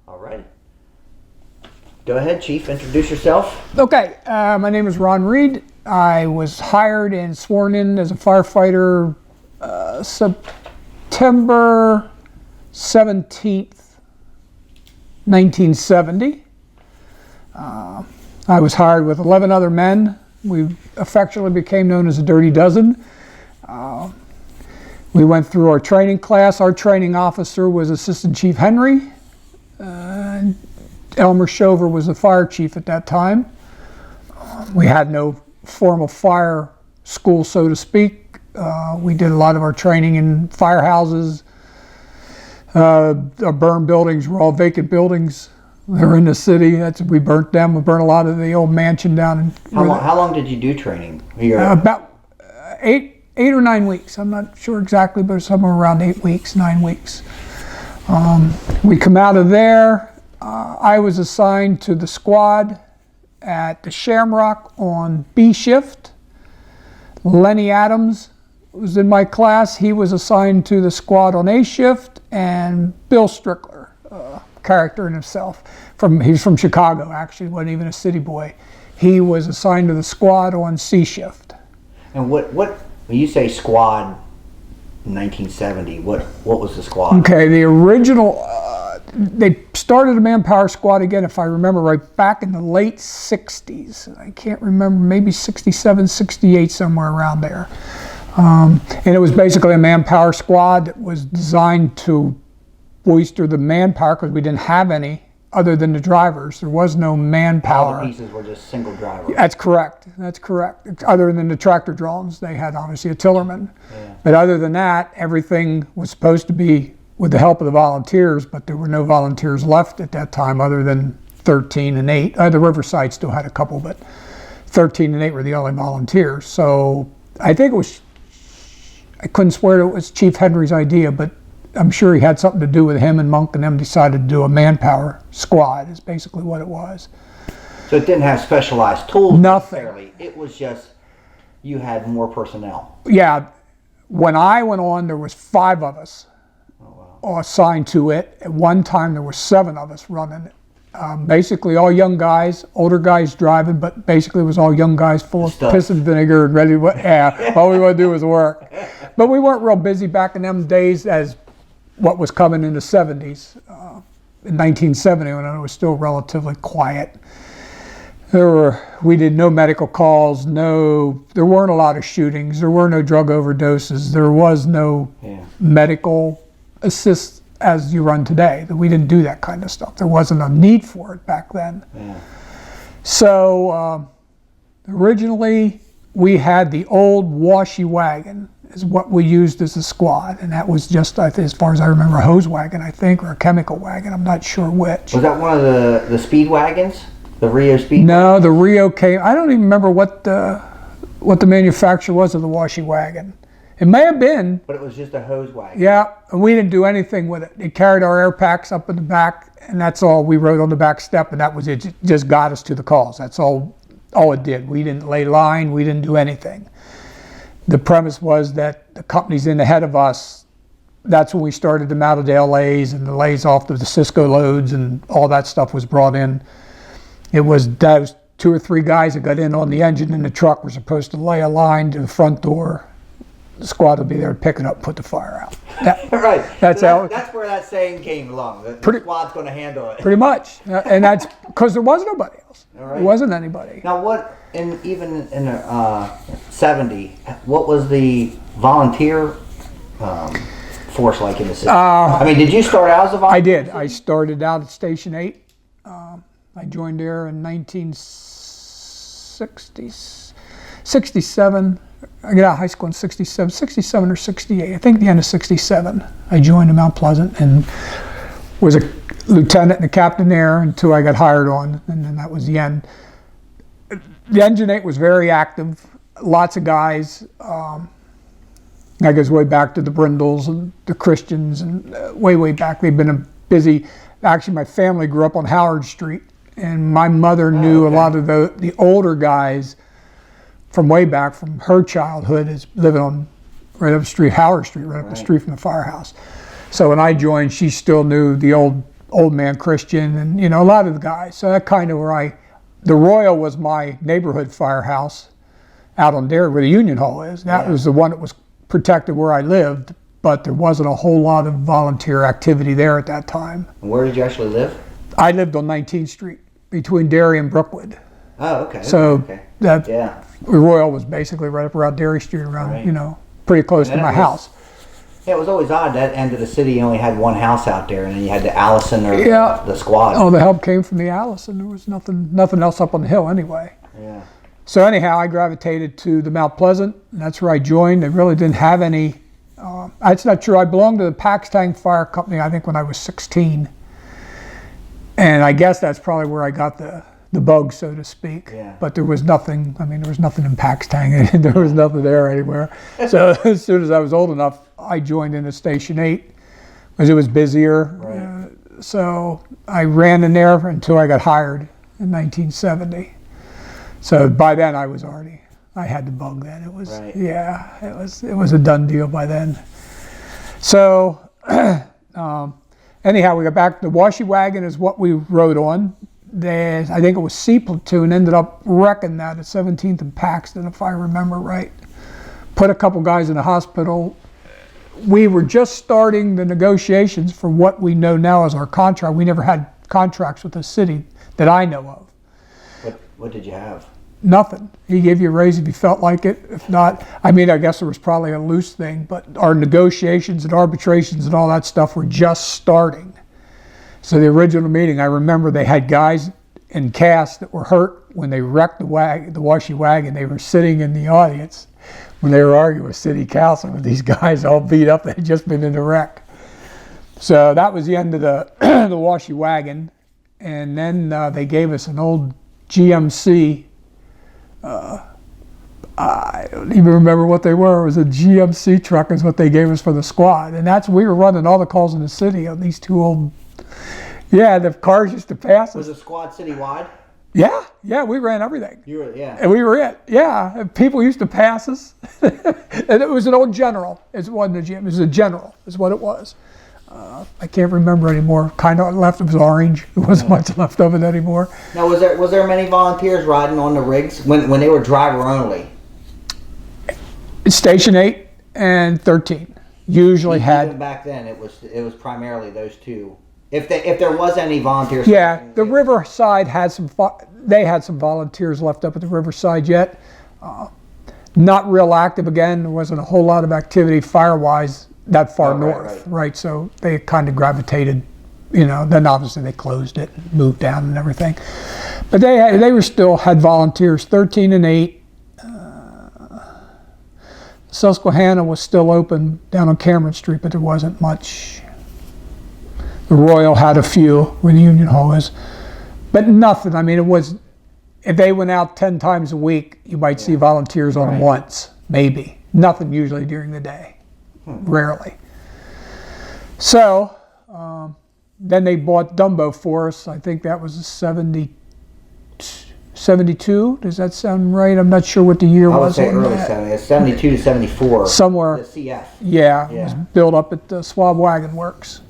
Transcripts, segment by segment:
All right. Go ahead, Chief. Introduce yourself. Okay, my name is Ron Reed. I was hired and sworn in as a firefighter September 17th, 1970. I was hired with 11 other men. We affectionately became known as the Dirty Dozen. We went through our training class. Our training officer was Assistant Chief Henry. Elmer Shover was the fire chief at that time. We had no formal fire school, so to speak. We did a lot of our training in firehouses. Our burned buildings were all vacant buildings. They were in the city. We burnt them. We burnt a lot of the old mansion down. How long did you do training? About 8 or 9 weeks. I'm not sure exactly, but somewhere around 8 weeks, 9 weeks. We come out of there. I was assigned to the squad at the Shamrock on B shift. Lenny Adams was in my class. He was assigned to the squad on A shift, and Bill Strickler, character in himself. He's from Chicago, actually, wasn't even a city boy. He was assigned to the squad on C shift. And what when you say squad in 1970, what was the squad? Okay, the original, they started a manpower squad again, if I remember right, back in the late 60s. I can't remember, maybe 67, 68, somewhere around there. And it was basically a manpower squad that was designed to bolster the manpower because we didn't have any other than the drivers. There was no manpower. All the pieces were just single drivers. That's correct. That's correct. Other than the tractor drones, they had obviously a tillerman. Yeah. But other than that, everything was supposed to be with the help of the volunteers, but there were no volunteers left at that time other than 13 and 8. The Riverside still had a couple, but 13 and 8 were the only volunteers. So I think it was, I couldn't swear it was Chief Henry's idea, but I'm sure he had something to do with him, and Monk and them decided to do a manpower squad is basically what it was. So it didn't have specialized tools. Nothing. Necessarily. It was just you had more personnel. Yeah. When I went on, there was 5 of us assigned to it. At one time, there were 7 of us running it. Basically all young guys, older guys driving, but basically it was all young guys full of piss and vinegar and ready to, all we want to do was work. But we weren't real busy back in them days as what was coming in the 70s. In 1970, when it was still relatively quiet. We did no medical calls, there weren't a lot of shootings, there were no drug overdoses, there was no medical assist as you run today. That we didn't do that kind of stuff. There wasn't a need for it back then. Yeah. So originally we had the old washy wagon is what we used as a squad, and that was just, as far as I remember, a hose wagon, I think, or a chemical wagon. I'm not sure which. Was that one of the speed wagons? The Rio speed? No, the Rio came. I don't even remember what the manufacturer was of the washy wagon. It may have been. But it was just a hose wagon. Yeah, and we didn't do anything with it. It carried our air packs up in the back, and that's all we rode on the back step, and that was it. It just got us to the calls. That's all it did. We didn't lay line. We didn't do anything. The premise was that the companies in ahead of us, that's when we started the Mattadale lays and the lays off of the Cisco loads, and all that stuff was brought in. It was those 2 or 3 guys that got in on the engine in the truck were supposed to lay a line to the front door. The squad would be there to pick it up and put the fire out. Right. That's that's where that saying came along. The squad's going to handle it. Pretty much. And that's because there was nobody else. Right. There wasn't anybody. Now even in 70, what was the volunteer force like in the city? I mean, did you start out as a volunteer? I did. I started out at Station 8. I joined there in 1967. I got out of high school in 67 or 68. I think the end of 67. I joined in Mount Pleasant and was a lieutenant and a captain there until I got hired on, and then that was the end. The Engine 8 was very active. Lots of guys. That goes way back to the Brindles and the Christians, and way back. They've been busy. Actually, my family grew up on Howard Street, and my mother knew a lot of the older guys from way back from her childhood, is living on right up the street, Howard Street, right up the street from the firehouse. So when I joined, she still knew the old Old Man Christian, and a lot of the guys. So that kind of the Royal was my neighborhood firehouse out on Dairy where the Union Hall is. That was the one that was protected where I lived, but there wasn't a whole lot of volunteer activity there at that time. And where did you actually live? I lived on 19th Street between Dairy and Brookwood. Oh, okay. So that the Royal was basically right up around Dairy Street, around pretty close to my house. Yeah, it was always odd. That end of the city, you only had one house out there, and then you had the Allison or the squad. Oh, the help came from the Allison. There was nothing else up on the hill anyway. Yeah. So anyhow, I gravitated to the Mount Pleasant, and that's where I joined. They really didn't have any. That's not true. I belonged to the Paxtang Fire Company, I think, when I was 16. And I guess that's probably where I got the bug, so to speak. Yeah. But there was nothing. I mean, there was nothing in Paxtang. There was nothing there anywhere. So as soon as I was old enough, I joined in at Station 8 because it was busier. Right. So I ran in there until I got hired in 1970. So by then I had the bug then. It was, it was a done deal by then. So anyhow, we got back. The Washy Wagon is what we rode on. I think it was C Platoon ended up wrecking that at 17th and Paxton, if I remember right. Put a couple guys in the hospital. We were just starting the negotiations for what we know now as our contract. We never had contracts with the city that I know of. What did you have? Nothing. He gave you a raise if you felt like it. If not, I mean, I guess there was probably a loose thing, but our negotiations and arbitrations and all that stuff were just starting. So the original meeting, I remember they had guys in cast that were hurt when they wrecked the Washy Wagon. They were sitting in the audience when they were arguing with city council with these guys all beat up. They had just been in the wreck. So that was the end of the the Washy Wagon. And then they gave us an old GMC. I don't even remember what they were. It was a GMC truck is what they gave us for the squad. And we were running all the calls in the city on these two old, the cars used to pass us. Was the squad citywide? Yeah, we ran everything. You were, And we were it, and people used to pass us. And it was an old General. It wasn't a GM, it was a General, is what it was. I can't remember anymore. Kind of left, it was orange. There wasn't much left of it anymore. Now, was there many volunteers riding on the rigs when they were driver only? Station 8 and 13 usually had. Even back then, it was primarily those two. If there was any volunteers. Yeah, the Riverside had some. They had some volunteers left up at the Riverside yet. Not real active again. There wasn't a whole lot of activity fire-wise that far north, right? So they kind of gravitated. Then obviously they closed it, and moved down, and everything. But they were still had volunteers. 13 and 8. Susquehanna was still open down on Cameron Street, but there wasn't much. The Royal had a few where the Union Hall is, but nothing. I mean, it was, if they went out 10 times a week, you might see volunteers on them once, maybe. Nothing usually during the day, rarely. So then they bought Dumbo for us. I think that was 72. Does that sound right? I'm not sure what the year was. I would say early 70s, 72 to 74. Somewhere. The CF. Yeah, it was built up at the Swab Wagon Works.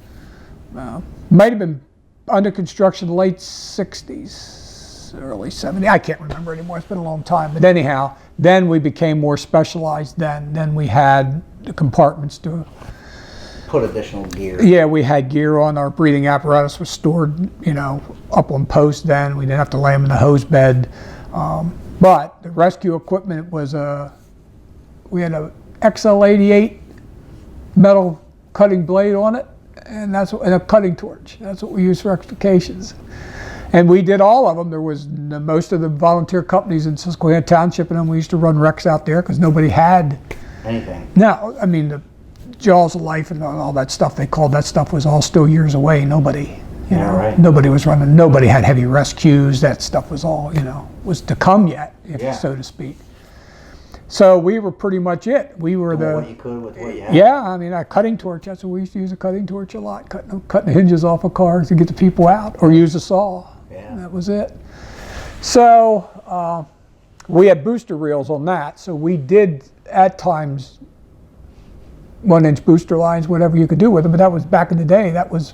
Might have been under construction late 60s, early 70s. I can't remember anymore. It's been a long time. But anyhow, then we became more specialized then. Then we had the compartments to put additional gear. Yeah, we had gear on. Our breathing apparatus was stored, up on post then. We didn't have to lay them in the hose bed. But the rescue equipment was we had a XL88 metal cutting blade on it, and a cutting torch. That's what we used for extrications. And we did all of them. There was most of the volunteer companies in Susquehanna Township, and then we used to run wrecks out there because nobody had anything. No, I mean the Jaws of Life and all that stuff they called that stuff was all still years away. Nobody, nobody was running. Nobody had heavy rescues. That stuff was all, was to come yet, so to speak. So we were pretty much it. We were what you could with what you had. Yeah, I mean, a cutting torch. That's what we used to use, a cutting torch a lot, cutting the hinges off of cars to get the people out, or use a saw. Yeah. That was it. So we had booster reels on that. So we did at times 1-inch booster lines, whatever you could do with them. But that was back in the day. That was,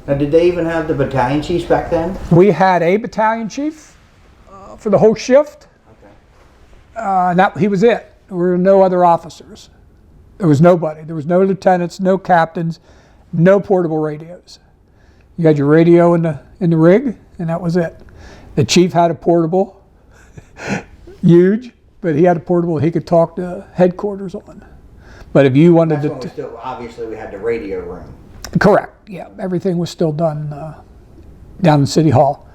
Now, did they even have the battalion chiefs back then? We had a battalion chief for the whole shift. Okay. And he was it. There were no other officers. There was nobody. There was no lieutenants, no captains, no portable radios. You had your radio in the rig, and that was it. The chief had a portable, huge, but he had a portable he could talk to headquarters on. But if you wanted obviously we had the radio room. Correct. Yeah, everything was still done down in City Hall.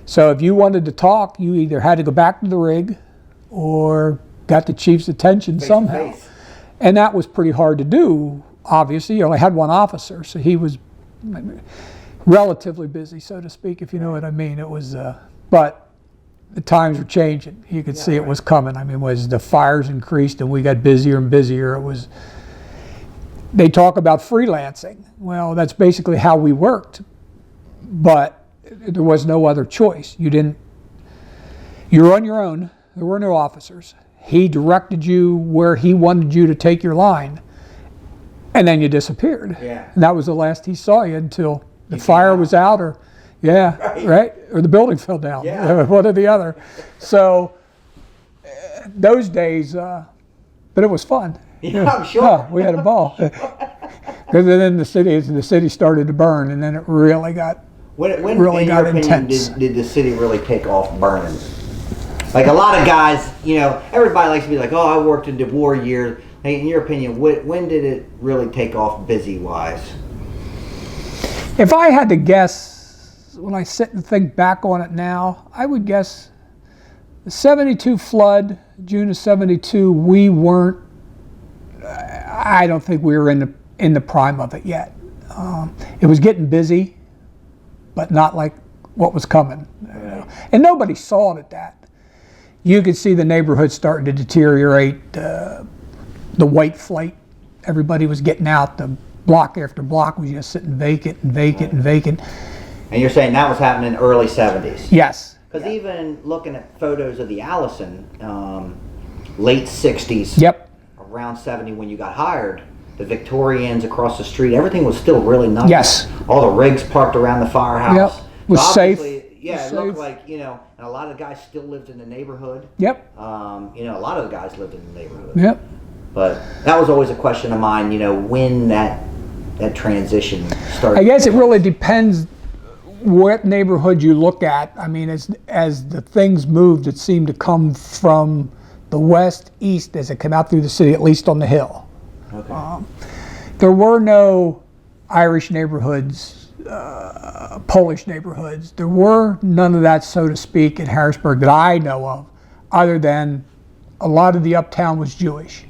So if you wanted to talk, you either had to go back to the rig or got the chief's attention somehow. Face. And that was pretty hard to do, obviously. You only had one officer, so he was relatively busy, so to speak, if you know what I mean. It was, but the times were changing. You could see it was coming. I mean, as the fires increased and we got busier and busier, they talk about freelancing. Well, that's basically how we worked, but there was no other choice. You were on your own. There were no officers. He directed you where he wanted you to take your line, and then you disappeared. Yeah. And that was the last he saw you until the fire was out, or right, or the building fell down. Yeah. One or the other. So those days, but it was fun. Yeah, I'm sure. We had a ball. Because then the city started to burn, and then it really got when got in your intense. opinion, did the city really take off burning? Like a lot of guys, everybody likes to be like, oh, I worked in the war years. Hey, in your opinion, when did it really take off busy-wise? If I had to guess, when I sit and think back on it now, I would guess the 72 flood, June of 72, we weren't, I don't think we were in the prime of it yet. It was getting busy, but not like what was coming. And nobody saw it at that. You could see the neighborhood starting to deteriorate, the white flight. Everybody was getting out. The block after block was just sitting vacant and vacant and vacant. And you're saying that was happening in early 70s? Yes. Because even looking at photos of the Allison, late 60s, Yep. around 70 when you got hired, the Victorians across the street, everything was still really nice. Yes. All the rigs parked around the firehouse. Yep. Was safe. Yeah, Was it looked safe. like, and a lot of the guys still lived in the neighborhood. Yep. A lot of the guys lived in the neighborhood. Yep. But that was always a question of mine, when that transition started. I guess it really depends what neighborhood you look at. I mean, as the things moved, it seemed to come from the west, east, as it came out through the city, at least on the hill. Okay. There were no Irish neighborhoods, Polish neighborhoods. There were none of that, so to speak, in Harrisburg that I know of, other than a lot of the uptown was Jewish.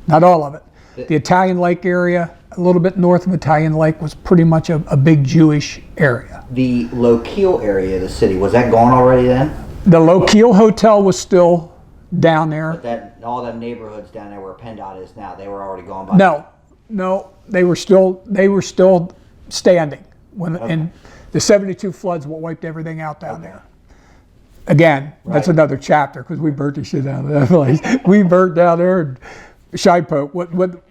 Not all of it. The Italian Lake area, a little bit north of Italian Lake, was pretty much a big Jewish area. The Lochiel area of the city, was that gone already then? The Lochiel Hotel was still down there. But all them neighborhoods down there where PennDOT is now, they were already gone by. No, they were still standing and the 72 floods what wiped everything out down there. Again, that's another chapter because we burnt the shit out of that place. We burnt down there and Shipoke,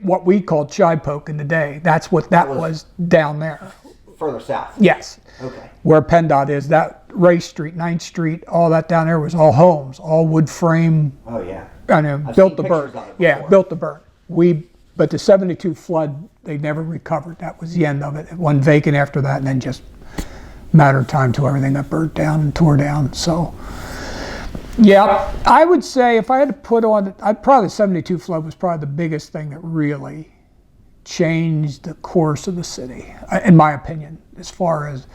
what we called Shipoke in the day. That's what that was down there. Further south. Yes. Okay. Where PennDOT is, that Race Street, 9th Street, all that down there was all homes, all wood frame. Oh yeah. I know, I've built seen to burn. pictures of it Yeah, before. built to burn. But the 72 flood, they never recovered. That was the end of it. It went vacant after that, and then just a matter of time till everything got burnt down and tore down. So, yeah, I would say if I had to put on, probably the 72 flood was probably the biggest thing that really changed the course of the city, in my opinion, as far as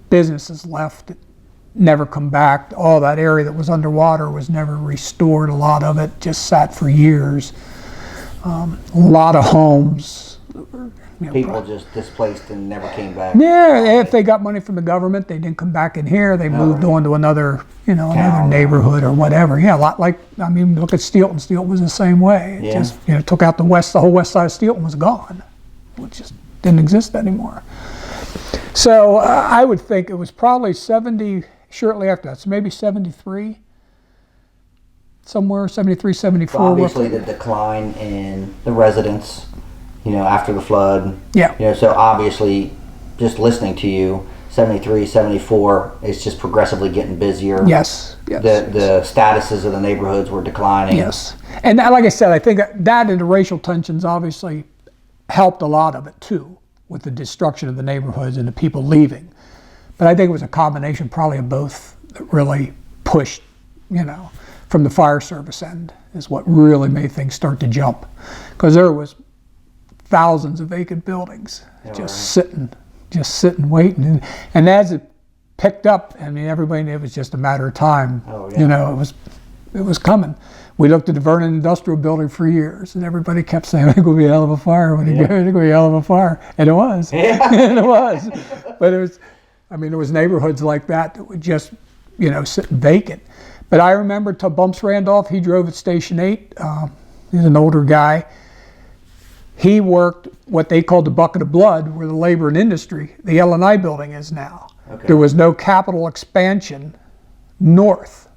businesses left, never come back. All that area that was underwater was never restored. A lot of it just sat for years. A lot of homes. People just displaced and never came back. Yeah, if they got money from the government, they didn't come back in here. They moved on to another, another neighborhood or whatever. Yeah, a lot like, look at Steelton. Steelton was the same way. It just, took out the whole west side of Steelton was gone. It just didn't exist anymore. So I would think it was probably 70, shortly after that. So maybe 73, somewhere, 73, 74. So obviously the decline in the residents, after the flood. Yeah. So obviously, just listening to you, 73, 74, it's just progressively getting busier. Yes. The statuses of the neighborhoods were declining. Yes. And like I said, I think that and the racial tensions obviously helped a lot of it too, with the destruction of the neighborhoods and the people leaving. But I think it was a combination probably of both that really pushed, from the fire service end is what really made things start to jump. Because there was thousands of vacant buildings just sitting waiting. And as it picked up, I mean, everybody knew it was just a matter of time. Oh, yeah. It was coming. We looked at the Vernon Industrial Building for years, and everybody kept saying, "It's going to be a hell of a fire. When it's going to be a hell of a fire," and it was. Yeah. And it was. But there was neighborhoods like that would just, sit vacant. But I remember till Bumps Randolph, he drove at Station 8. He's an older guy. He worked what they called the Bucket of Blood, where the labor and industry, the L&I building is now. Okay. There was no capital expansion north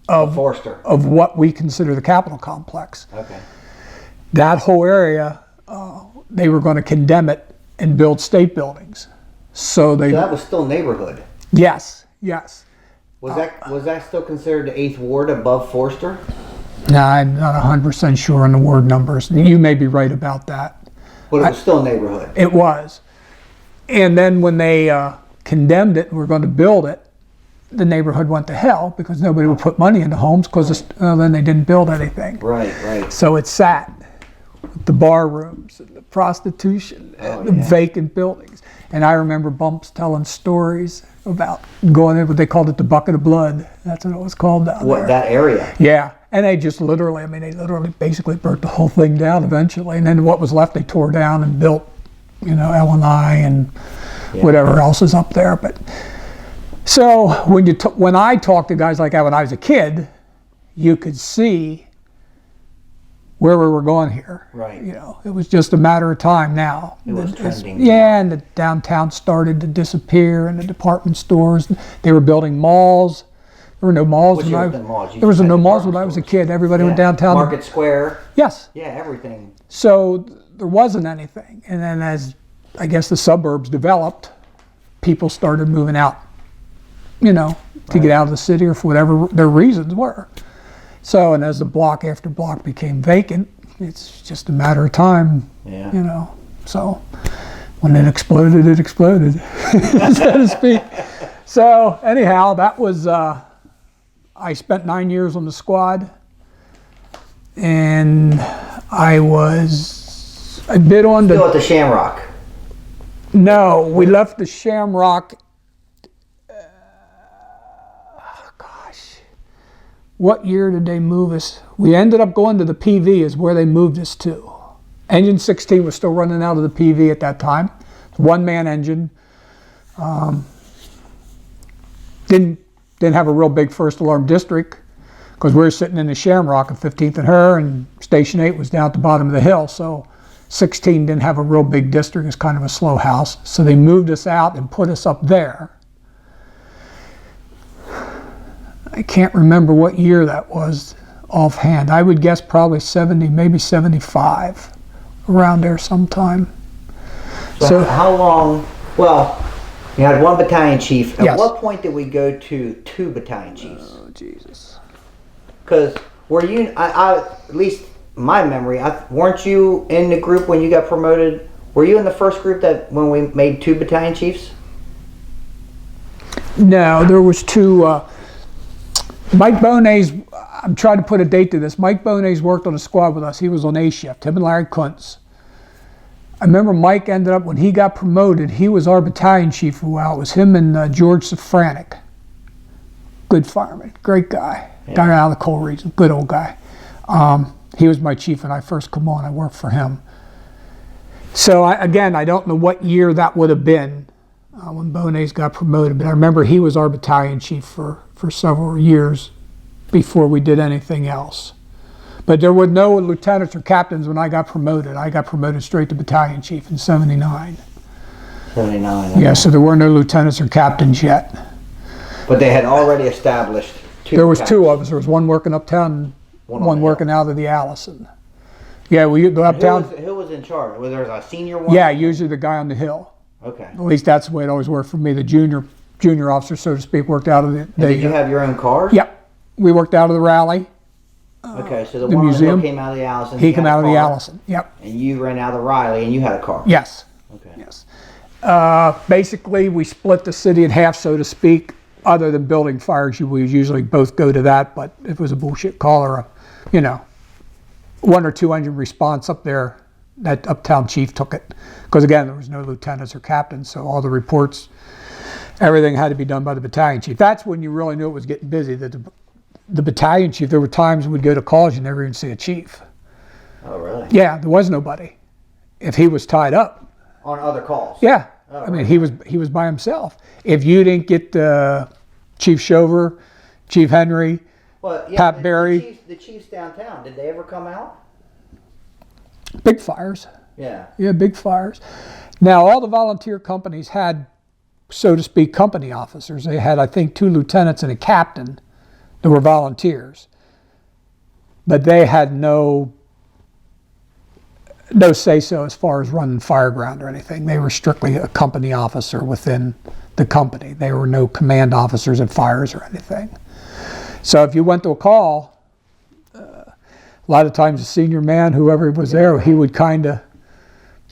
of Forster. Of what we consider the Capitol complex. Okay. That whole area, they were going to condemn it and build state buildings. So that was still neighborhood. Yes. Was that still considered the 8th Ward above Forster? No, I'm not 100% sure on the ward numbers. You may be right about that. But it was still neighborhood. It was. And then when they condemned it and were going to build it, the neighborhood went to hell because nobody would put money into homes because then they didn't build anything. Right. So it sat with the bar rooms and the prostitution and the vacant buildings. And I remember Bumps telling stories about going in, what they called it the Bucket of Blood. That's what it was called down there. That area? Yeah. And they just literally basically burnt the whole thing down eventually. And then what was left they tore down and built, L&I and whatever else is up there. But so when I talked to guys like that when I was a kid, you could see where we were going here. Right. It was just a matter of time now. It was trending. Yeah, and the downtown started to disappear and the department stores, they were building malls. There were no malls when there was no malls when I was a kid. Everybody went downtown. Market Square. Yes. Yeah, everything. So there wasn't anything. And then as I guess the suburbs developed, people started moving out, to get out of the city or for whatever their reasons were. So, and as the block after block became vacant, it's just a matter of time, So when it exploded, so to speak. So anyhow, that was, I spent 9 years on the squad, and I bid on Still at the Shamrock? No, we left the Shamrock, what year did they move us? We ended up going to the PV is where they moved us to. Engine 16 was still running out of the PV at that time. One-man engine. Didn't have a real big first alarm district because we were sitting in the Shamrock at 15th and Her, and Station 8 was down at the bottom of the hill. So 16 didn't have a real big district. It's kind of a slow house. So they moved us out and put us up there. I can't remember what year that was offhand. I would guess probably 70, maybe 75, around there sometime. So how long, well, you had one battalion chief. At Yes. what point did we go to 2 battalion chiefs? Oh, Jesus. Because were you, at least my memory, weren't you in the group when you got promoted? Were you in the first group that when we made 2 battalion chiefs? No, there was 2. Mike Bonet's, I'm trying to put a date to this. Mike Bonet's worked on a squad with us. He was on A shift, him and Larry Kuntz. I remember Mike ended up, when he got promoted, he was our battalion chief for a while. It was him and George Safranik. Good fireman, great guy. Guy out of the coal region, good old guy. He was my chief when I first come on. I worked for him. So I don't know what year that would have been when Bonet's got promoted, but I remember he was our battalion chief for several years before we did anything else. But there were no lieutenants or captains when I got promoted. I got promoted straight to battalion chief in 79. 79. Okay. Yeah, so there were no lieutenants or captains yet. But they had already established 2 There was battalions. 2 of us. There was one working uptown and One one on the working out of the Allison. Yeah, we go uptown. Who was in charge? Was there a senior one? Yeah, usually the guy on the hill. Okay. At least that's the way it always worked for me. The junior officer, so to speak, worked out of the. Did you have your own cars? Yep. We worked out of the rally. Okay, so the the one museum came out of the Allison. He came out of the Allison. Yep. And you ran out of the Riley, and you had a car. Yes. Okay. Yes. Basically, we split the city in half, so to speak. Other than building fires, we usually both go to that, but if it was a bullshit call or a, 1 or 2 engine response up there, that uptown chief took it. Because again, there was no lieutenants or captains, so all the reports, everything had to be done by the battalion chief. That's when you really knew it was getting busy. The battalion chief, there were times we'd go to calls, you never even see a chief. Oh, really? Yeah, there was nobody. If he was tied up. On other calls? Yeah. Oh, I mean, he was by himself. If you didn't get Chief Shover, Chief Henry, Pat Berry. The chiefs downtown, did they ever come out? Big fires. Yeah. Yeah, big fires. Now, all the volunteer companies had, so to speak, company officers. They had, I think, 2 lieutenants and a captain that were volunteers. But they had no say-so as far as running fireground or anything. They were strictly a company officer within the company. There were no command officers at fires or anything. So if you went to a call, a lot of times the senior man, whoever was there, he would kind of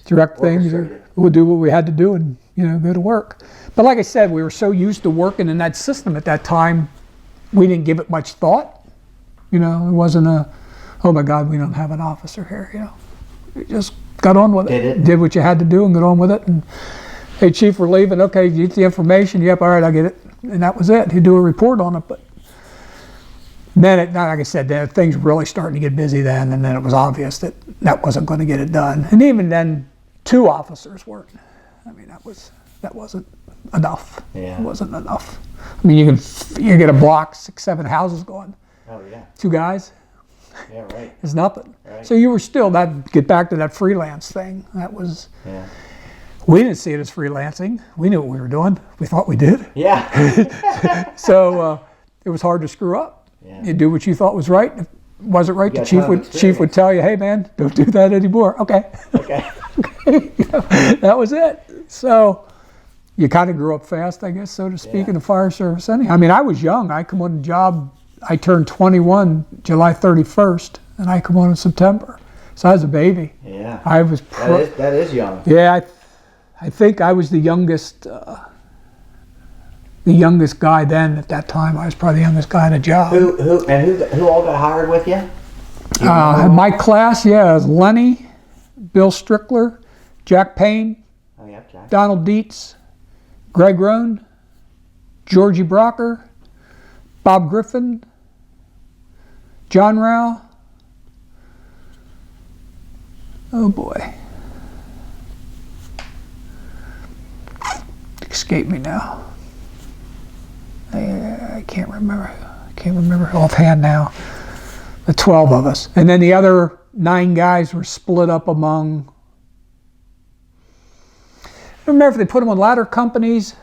direct things, or we'll do what we had to do and go to work. But like I said, we were so used to working in that system at that time, we didn't give it much thought. It wasn't oh my God, we don't have an officer here. You just got on with it. Did what you had to do and got on with it. And hey, chief, we're leaving. Okay, you get the information. Yep, all right, I get it. And that was it. He'd do a report on it. But then, like I said, then things were really starting to get busy then, and then it was obvious that wasn't going to get it done. And even then, 2 officers weren't. I mean, that wasn't enough. Yeah. It wasn't enough. I mean, you get a block, 6, 7 houses going. Oh yeah. 2 guys. Yeah, right. It's nothing. Right. So you were still, get back to that freelance thing. That was, Yeah. we didn't see it as freelancing. We knew what we were doing. We thought we did. Yeah. So it was hard to screw up. Yeah. You do what you thought was right. If it wasn't right, You the got chief would tell you, hey man, don't do that anymore. Okay. Okay. That was it. So you kind of grew up fast, I guess, so to speak, in the fire service. I mean, I was young. I come on the job, I turned 21 July 31st, and I come on in September. So I was a baby. Yeah. I was. That is young. Yeah, I think I was the youngest guy then. At that time, I was probably the youngest guy in the job. Who all got hired with you? My class, was Lenny, Bill Strickler, Jack Payne, Oh yeah, Jack. Donald Dietz, Greg Rohn, Georgie Brocker, Bob Griffin, John Rao. Oh boy. Escape me now. I can't remember. I can't remember offhand now. The 12 of us. And then the other 9 guys were split up among, I don't remember if they put them on ladder companies,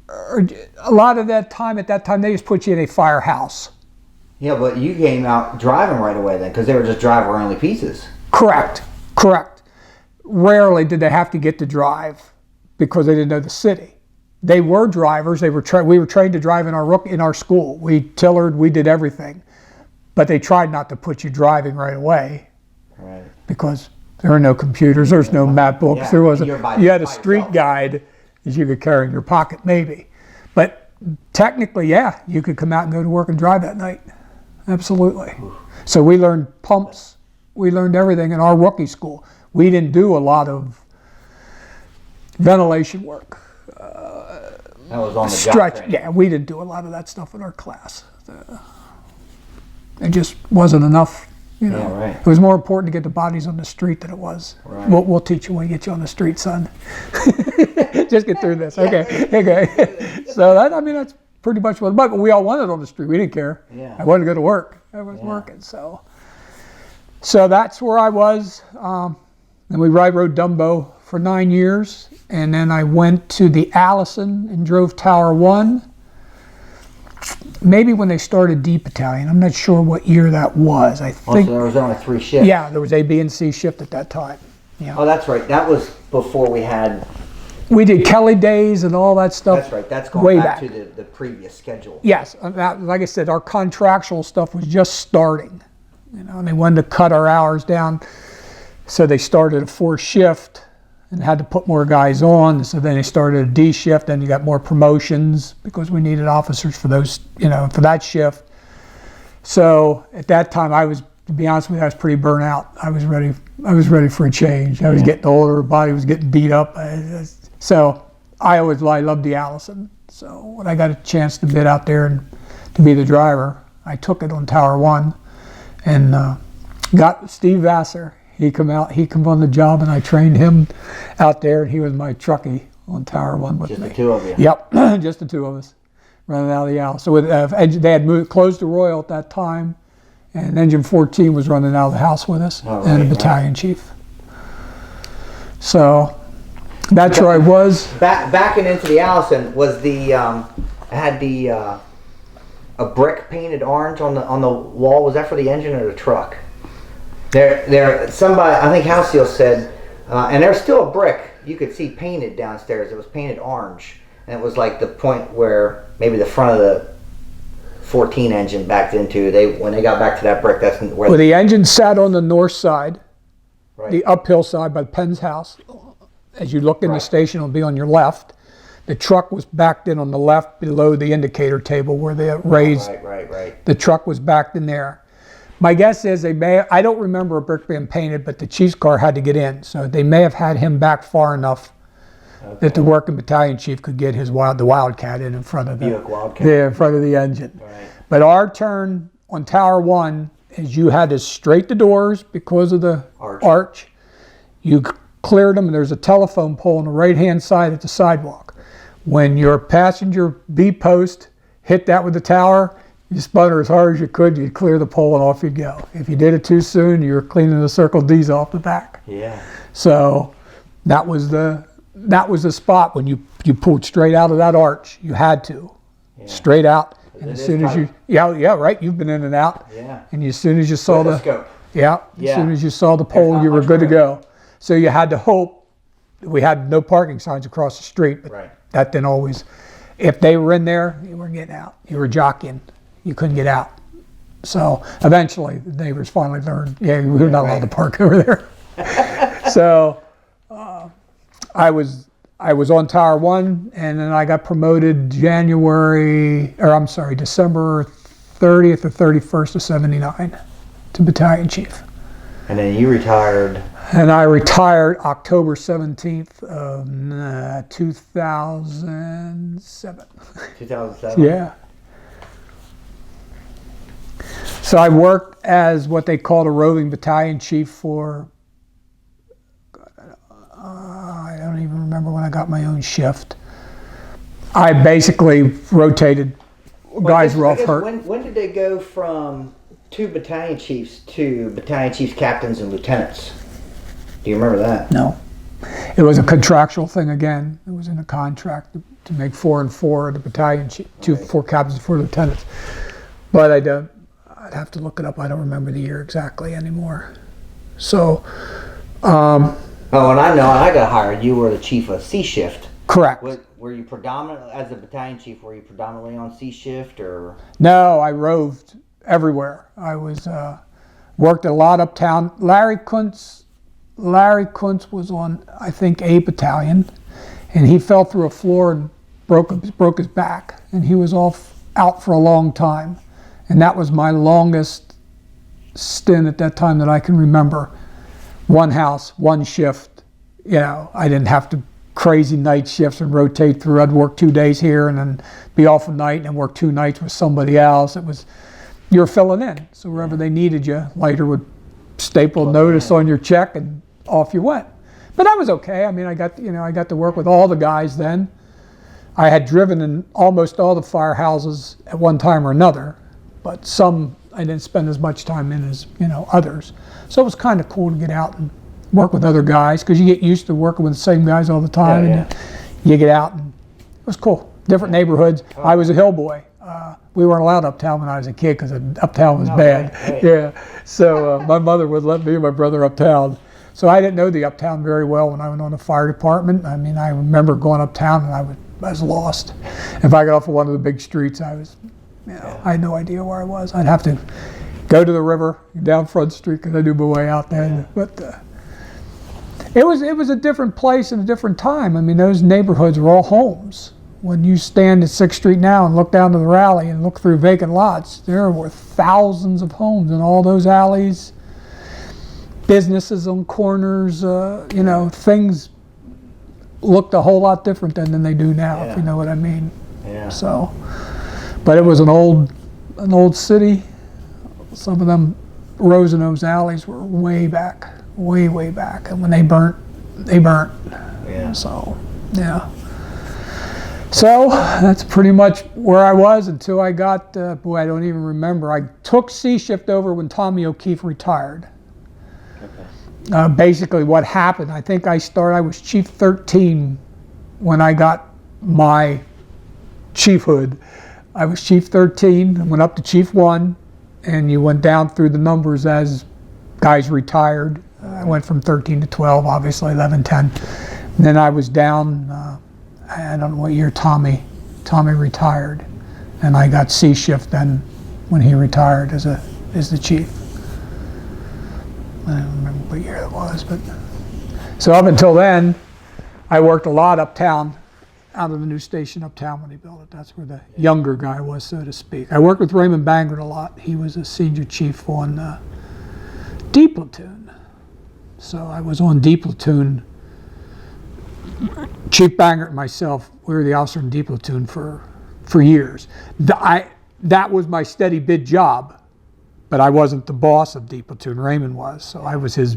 or a lot of that time, at that time, they just put you in a firehouse. Yeah, but you came out driving right away then, because they were just driver-only pieces. Correct. Rarely did they have to get to drive because they didn't know the city. They were drivers. We were trained to drive in our school. We tillered. We did everything, but they tried not to put you driving right away, Right. because there are no computers. There's no map books. Yeah, There wasn't. You had a by street yourself. guide that you could carry in your pocket, maybe. But technically, yeah, you could come out and go to work and drive that night. Absolutely. So we learned pumps. We learned everything in our rookie school. We didn't do a lot of ventilation work. That was on the Stretch. job training. Yeah, we didn't do a lot of that stuff in our class. It just wasn't enough. Yeah, right. It was more important to get the bodies on the street than it was. Right. We'll teach you when we get you on the street, son. Just get through this. Okay. So that's pretty much what. But we all wanted on the street. We didn't care. Yeah. I wanted to go to work. I was working. So that's where I was. Then I rode Dumbo for 9 years, and then I went to the Allison and drove Tower 1. Maybe when they started D Battalion. I'm not sure what year that was. I think. So there was only 3 shifts. Yeah, there was A, B, and C shift at that time. Yeah. Oh, that's right. That was before we had We did Kelly days and all that stuff. That's right. That's going way back to the previous schedule. Yes, like I said, our contractual stuff was just starting. And they wanted to cut our hours down, so they started a 4 shift and had to put more guys on. So then they started a D shift. Then you got more promotions because we needed officers for those, for that shift. So at that time, to be honest with you, I was pretty burnt out. I was ready for a change. I was getting older, body was getting beat up. So I loved the Allison. So when I got a chance to bid out there and to be the driver, I took it on Tower 1 and got Steve Vassar. He come on the job and I trained him out there, and he was my truckie on Tower 1 with me. Just the 2 of you? Yep, just the 2 of us running out of the Allison. So they had closed the Royal at that time, and Engine 14 was running out of the house with us, and a battalion chief. So that's where I was. Backing into the Allison was had a brick painted orange on the wall. Was that for the engine or the truck? Somebody, I think Halcyon said, and there's still a brick you could see painted downstairs. It was painted orange, and it was like the point where maybe the front of the 14 engine backed into. When they got back to that brick, that's where. Well, the engine sat on the north side, right. The uphill side by Penn's house. As you look in the station, it'll be on your left. The truck was backed in on the left below the indicator table where they raised. Right. The truck was backed in there. My guess is I don't remember a brick being painted, but the chief's car had to get in. So they may have had him back far enough that the working battalion chief could get the Wildcat in front of in front of the engine. Right. But our turn on Tower 1 is you had to straight the doors because of the arch. You cleared them, and there's a telephone pole on the right-hand side at the sidewalk. When your passenger B post hit that with the tower, you spun her as hard as you could, you'd clear the pole and off you'd go. If you did it too soon, you were cleaning the Circle D's off the back. Yeah. So that was the spot when you pulled straight out of that arch. You had to. Yeah. Straight out. And as soon as right, you've been in and out. Yeah. And as soon as you saw the scope. As soon as you saw the pole, you were good to go. So you had to hope. We had no parking signs across the street, but that didn't always. If they were in there, you weren't getting out. You were jockeying. You couldn't get out. So eventually, the neighbors finally learned, we're not allowed to park over there. So I was on Tower 1, and then I got promoted December 30th or 31st of '79 to battalion chief. And then you retired. And I retired October 17th of 2007. 2007? Yeah. So I worked as what they called a roving battalion chief for, I don't even remember when I got my own shift. I basically rotated guys were off hurt. When did they go from 2 battalion chiefs to battalion chiefs, captains, and lieutenants? Do you remember that? No. It was a contractual thing again. It was in a contract to make 4 and 4 the battalion chief, 4 captains, 4 lieutenants. But I'd have to look it up. I don't remember the year exactly anymore. So. And I got hired. You were the chief of C shift. Correct. Were you predominant as a battalion chief? Were you predominantly on C shift or? No, I roved everywhere. I was worked a lot uptown. Larry Kuntz was on, I think, A battalion, and he fell through a floor and broke his back, and he was out for a long time, and that was my longest stint at that time that I can remember. One house, one shift. I didn't have to crazy night shifts and rotate through. I'd work 2 days here and then be off a night and then work 2 nights with somebody else. You're filling in. So wherever they needed you, Leiter would staple notice on your check and off you went. But that was okay. I mean, I got to work with all the guys then. I had driven in almost all the firehouses at one time or another, but some I didn't spend as much time in as others. So it was kind of cool to get out and work with other guys because you get used to working with the same guys all the time. And you get out and it was cool. Different neighborhoods. I was a hill boy. We weren't allowed uptown when I was a kid because uptown was bad. Right. Yeah. So my mother would let me and my brother uptown. So I didn't know the uptown very well when I went on the fire department. I mean, I remember going uptown and I was lost. If I got off of one of the big streets, I had no idea where I was. I'd have to go to the river down Front Street because I knew my way out there. Yeah. But it was a different place and a different time. I mean, those neighborhoods were all homes. When you stand at 6th Street now and look down to the rally and look through vacant lots, there were thousands of homes in all those alleys, businesses on corners, things looked a whole lot different then than they do now, if you know what I mean. Yeah. So, but it was an old city. Some of them rows in those alleys were way back, way back. And when they burnt, they burnt. Yeah. So, yeah. So that's pretty much where I was until I got, I don't even remember. I took C shift over when Tommy O'Keefe retired. Okay. Basically what happened, I think I was Chief 13 when I got my chiefhood. I was Chief 13, went up to Chief 1, and you went down through the numbers as guys retired. I went from 13 to 12, obviously 11, 10. And then I was down, I don't know what year Tommy retired, and I got C shift then when he retired as the chief. I don't remember what year it was, but so up until then, I worked a lot uptown, out of the new station uptown when he built it. That's where the younger guy was, so to speak. I worked with Raymond Bangert a lot. He was a senior chief on D platoon, so I was on D platoon. Chief Bangert and myself, we were the officer in D platoon for years. That was my steady bid job, but I wasn't the boss of D platoon. Raymond was, so I was his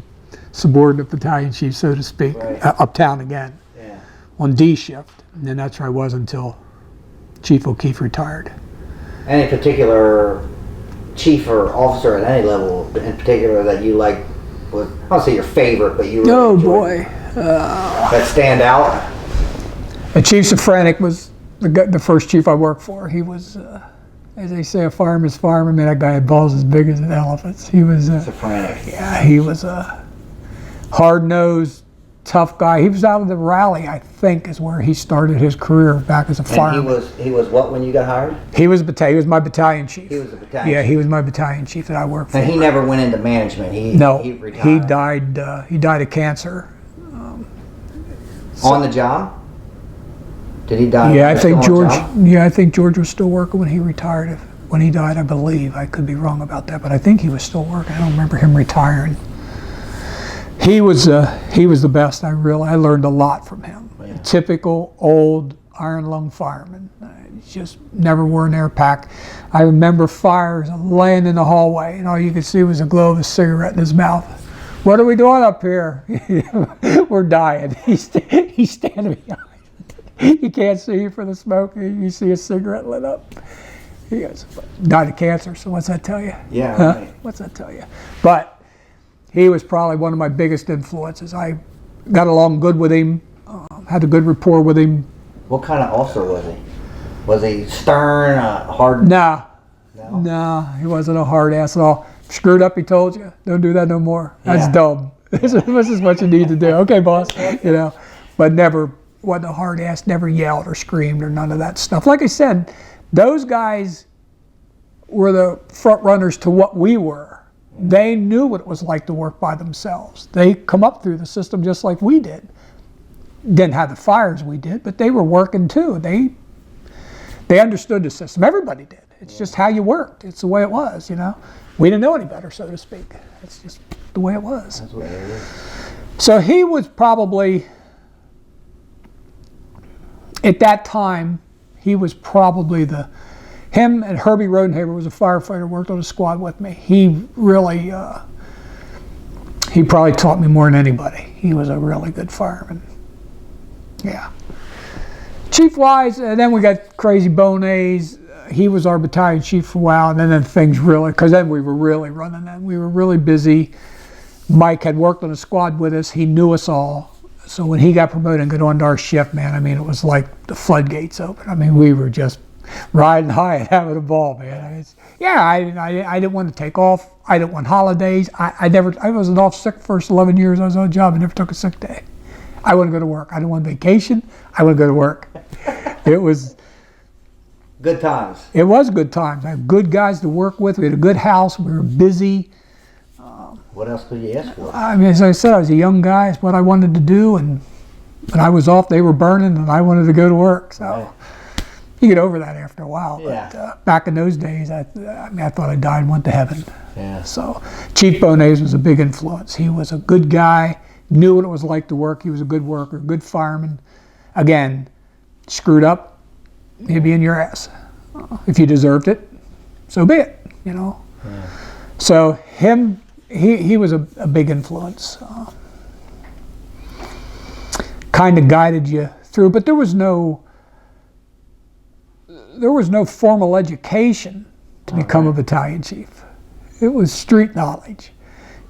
subordinate battalion chief, so to speak, uptown again, on D shift. And then that's where I was until Chief O'Keefe retired. Any particular chief or officer at any level in particular that you like, I don't say your favorite, but you really enjoyed? That stand out? And Chief Safranek was the first chief I worked for. He was, as they say, a fireman's fireman. Man, that guy had balls as big as elephants. He was Safranek. Yeah, he was a hard-nosed, tough guy. He was out of the rally, I think, is where he started his career back as a fireman. And he was what when you got hired? He was my battalion chief. He was the battalion. Yeah, he was my battalion chief that I worked for. And he never went into management. He retired. He died of cancer. On the job? Did he die? Yeah, I think George. Yeah, I think George was still working when he retired. When he died, I believe. I could be wrong about that, but I think he was still working. I don't remember him retiring. He was the best. I learned a lot from him. Yeah. A typical old iron lung fireman. Just never wore an air pack. I remember fires laying in the hallway, and all you could see was a glow of a cigarette in his mouth. What are we doing up here? We're dying. He's standing behind. You can't see for the smoke. You see a cigarette lit up. He goes, died of cancer. So what's that tell you? Yeah. Huh? Right. What's that tell you? But he was probably one of my biggest influences. I got along good with him. Had a good rapport with him. What kind of officer was he? Was he stern, hard? No, he wasn't a hard ass at all. Screwed up, he told you. Don't do that no more. That's dumb. This is what you need to do. Okay, boss. But never, wasn't a hard ass, never yelled or screamed or none of that stuff. Like I said, those guys were the front runners to what we were. They knew what it was like to work by themselves. They come up through the system just like we did. Didn't have the fires we did, but they were working too. They understood the system. Everybody did. It's just how you worked. It's the way it was, We didn't know any better, so to speak. It's just the way it was. That's what it is. So he was probably, at that time, he was probably him and Herbie Rodenhaber was a firefighter, worked on a squad with me. He really, he probably taught me more than anybody. He was a really good fireman. Yeah. Chief-wise, then we got Crazy Bonays. He was our battalion chief for a while, and then things really, because then we were really running then. We were really busy. Mike had worked on a squad with us. He knew us all. So when he got promoted and got on to our shift, man, it was like the floodgates open. We were just riding high and having a ball, man. I didn't want to take off. I didn't want holidays. I wasn't off sick the first 11 years I was on a job. I never took a sick day. I wouldn't go to work. I didn't want vacation. I wouldn't go to work. It was good times. It was good times. I had good guys to work with. We had a good house. We were busy. What else could you ask for? I mean, as I said, I was a young guy. It's what I wanted to do. And when I was off, they were burning, and I wanted to go to work. So right. You get over that after a while. Yeah. But back in those days, I thought I died and went to heaven. Yeah. So Chief Bonays was a big influence. He was a good guy, knew what it was like to work. He was a good worker, good fireman. Again, screwed up, he'd be in your ass. If you deserved it, so be it, you know. Yeah. So him, he was a big influence. Kind of guided you through, but there was no formal education to become a battalion chief. It was street knowledge.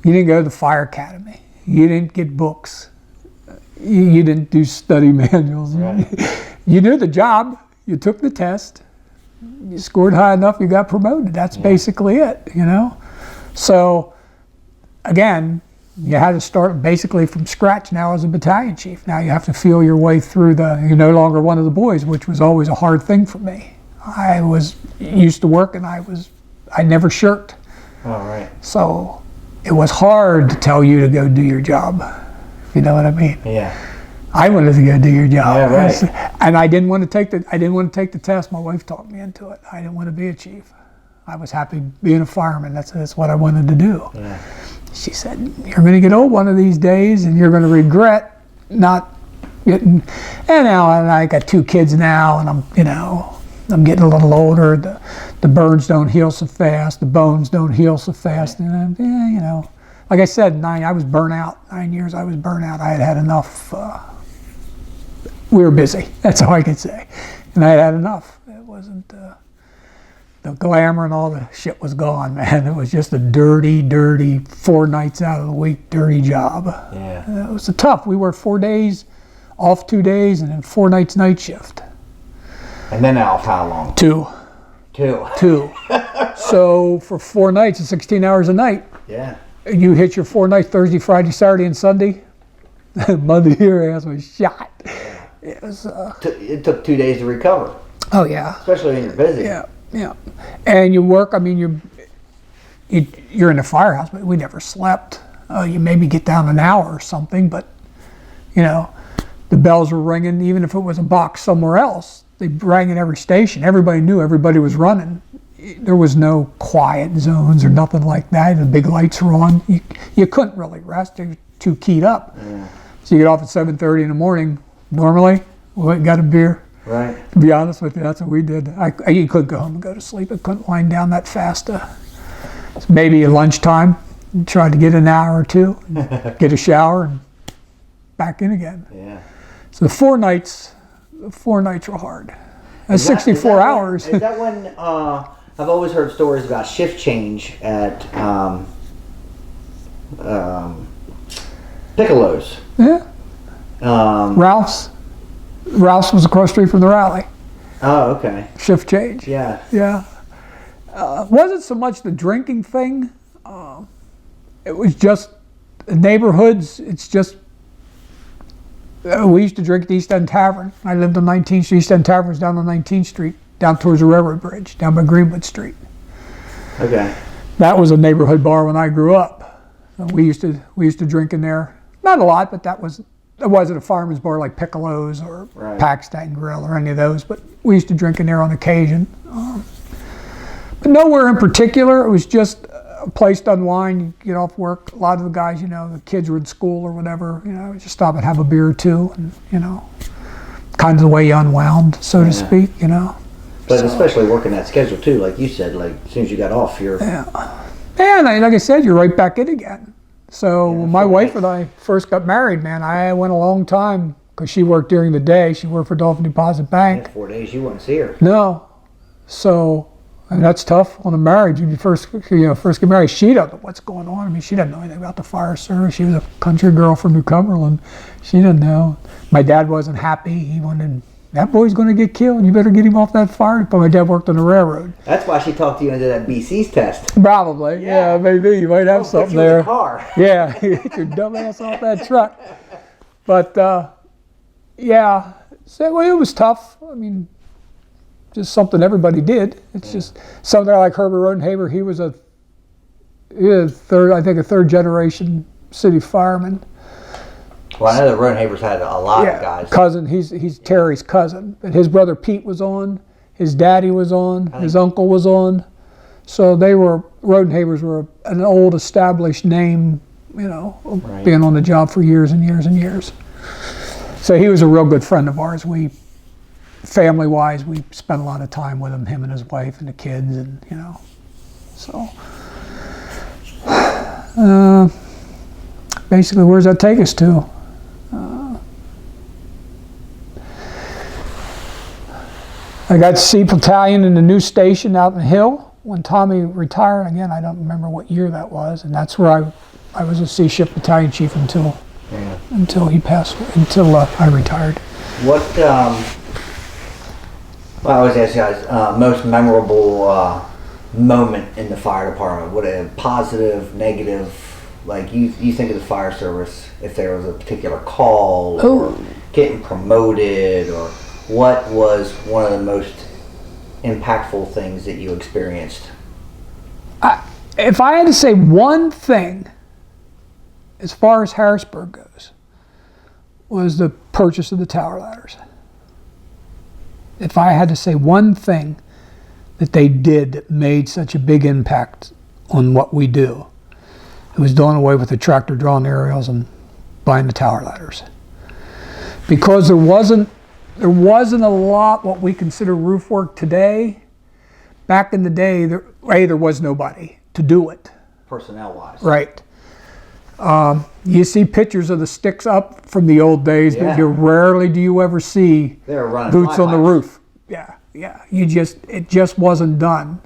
You didn't go to the fire academy. You didn't get books. You didn't do study manuals. Right. You knew the job. You took the test. You scored high enough, you got promoted. That's basically it, you know. So, again, you had to start basically from scratch now as a battalion chief. Now you have to feel your way through you're no longer one of the boys, which was always a hard thing for me. I was used to work and I never shirked. All right. So it was hard to tell you to go do your job, if you know what I mean. Yeah. I wanted to go do your job. Yeah, right. And I didn't want to take the test. My wife talked me into it. I didn't want to be a chief. I was happy being a fireman. That's what I wanted to do. Yeah. She said, "You're going to get old one of these days, and you're going to regret not getting." And now I got 2 kids now, and I'm getting a little older. The burns don't heal so fast. The bones don't heal so fast. And like I said, I was burnt out. 9 years I was burnt out. I had had enough. We were busy. That's all I could say. And I had had enough. It wasn't the glamour and all the shit was gone, man. It was just a dirty 4 nights out of the week, dirty job. Yeah. It was tough. We worked 4 days, off 2 days, and then 4 nights night shift. And then off how long? 2. 2. So for 4 nights, it's 16 hours a night. Yeah. You hit your 4 nights, Thursday, Friday, Saturday, and Sunday. Monday, your ass was shot. It was. It took 2 days to recover. Oh yeah. Especially when you're busy. Yeah. And you work. I mean, you're in the firehouse, but we never slept. You maybe get down an hour or something, but the bells were ringing. Even if it was a box somewhere else, they rang at every station. Everybody knew everybody was running. There was no quiet zones or nothing like that. The big lights were on. You couldn't really rest. They were too keyed up. Yeah. So you get off at 7:30 in the morning. Normally, we went and got a beer. Right. To be honest with you, that's what we did. You couldn't go home and go to sleep. I couldn't wind down that fast. Maybe at lunchtime, tried to get an hour or 2, get a shower, and back in again. Yeah. So the 4 nights were hard. That's 64 hours. Is that when I've always heard stories about shift change at Piccolo's? Yeah. Ralph's was across the street from the rally. Oh, okay. Shift change. Yeah. Yeah. Wasn't so much the drinking thing. It was just neighborhoods. It's just we used to drink at the East End Tavern. I lived on 19th Street. East End Tavern was down on 19th Street, down towards the railroad bridge, down by Greenwood Street. Okay. That was a neighborhood bar when I grew up. We used to drink in there. Not a lot, but it wasn't a fireman's bar like Piccolo's or Paxton Grill or any of those, but we used to drink in there on occasion. But nowhere in particular. It was just a place to unwind. You get off work. A lot of the guys, the kids were in school or whatever, just stop and have a beer or 2, and, kind of the way you unwound, so to speak, But especially working that schedule too, like you said, like as soon as you got off, you're... Yeah. And like I said, you're right back in again. So when my wife and I first got married, man, I went a long time because she worked during the day. She worked for Dolphin Deposit Bank. Yeah, 4 days you wouldn't see her. No. So, and that's tough on a marriage. When you first get married, she doesn't know what's going on. I mean, she doesn't know anything about the fire service. She was a country girl from New Cumberland. She didn't know. My dad wasn't happy. He wanted that boy's going to get killed. You better get him off that fire department. My dad worked on the railroad. That's why she talked you into that BC's test. Probably. Yeah, maybe. You might have something put you in there. the car. Yeah, get your dumb ass off that truck. But, yeah, so, well, it was tough. I mean, just something everybody did. It's just something like Herbert Rodenhaber. He was a third generation city fireman. Well, I know the Rodenhabers had a lot of guys. Cousin, he's Terry's cousin. But his brother Pete was on, his daddy was on, his uncle was on. So Rodenhabers were an old established name, you know, being on the job for years and years and years. So he was a real good friend of ours. Family-wise, we spent a lot of time with him and his wife and the kids, and, you know, so. Basically, where does that take us to? I got to see Battalion in the new station out in the Hill when Tommy retired. Again, I don't remember what year that was, and that's where I was a C Shift Battalion Chief until he passed, until I retired. What, well, I always ask you guys, most memorable moment in the fire department? What a positive, negative, like you think of the fire service, if there was a particular call or getting promoted, or what was one of the most impactful things that you experienced? If I had to say one thing, as far as Harrisburg goes, was the purchase of the tower ladders. If I had to say one thing that they did that made such a big impact on what we do, it was doing away with the tractor drawn aerials and buying the tower ladders. Because there wasn't a lot what we consider roof work today. Back in the day, there was nobody to do it. Personnel-wise. Right. You see pictures of the sticks up from the old days, but rarely do you ever see boots on the roof. Yeah. It just wasn't done.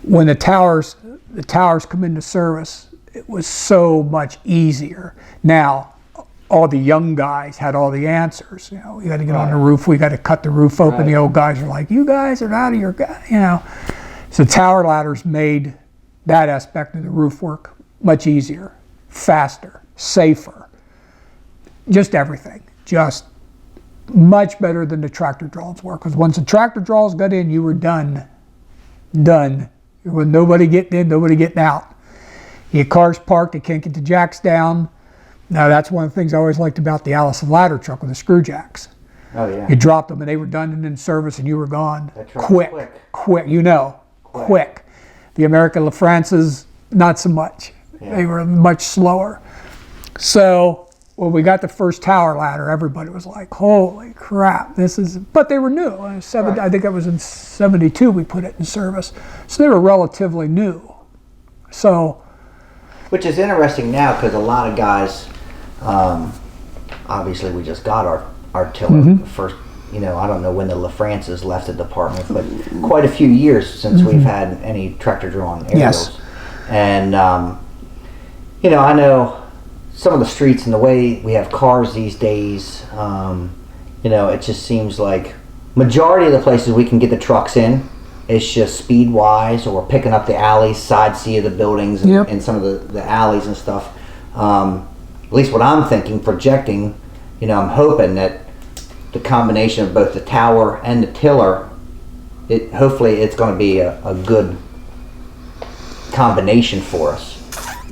When the towers come into service, it was so much easier. Now, all the young guys had all the answers. You know, we got to get on the roof. We got to cut the roof open. Right. The old guys are like, "You guys are out of your," you know. So tower ladders made that aspect of the roof work much easier, faster, safer. Just everything. Just much better than the tractor draws were. Because once the tractor draws got in, you were done. Done. There was nobody getting in, nobody getting out. Your car's parked, you can't get the jacks down. Now that's one of the things I always liked about the Allison ladder truck with the screw jacks. Oh yeah. You dropped them and they were done and in service and you were gone. Quick. You know, quick. The American LaFrances, not so much. Yeah. They were much slower. So when we got the first tower ladder, everybody was like, "Holy crap, this is," but they were new. I think that was in 72 we put it in service. So they were relatively new. So. Which is interesting now because a lot of guys, obviously we just got our tiller. First, you know, I don't know when the LaFrances left the department, but quite a few years since we've had any tractor drawn aerials. Yes. And, you know, I know some of the streets and the way we have cars these days, you know, it just seems like majority of the places we can get the trucks in, it's just speed-wise or picking up the alleys, side sea of the buildings, and some of the alleys and stuff. At least what I'm thinking, projecting, you know, I'm hoping that the combination of both the tower and the tiller, hopefully it's going to be a good combination for us.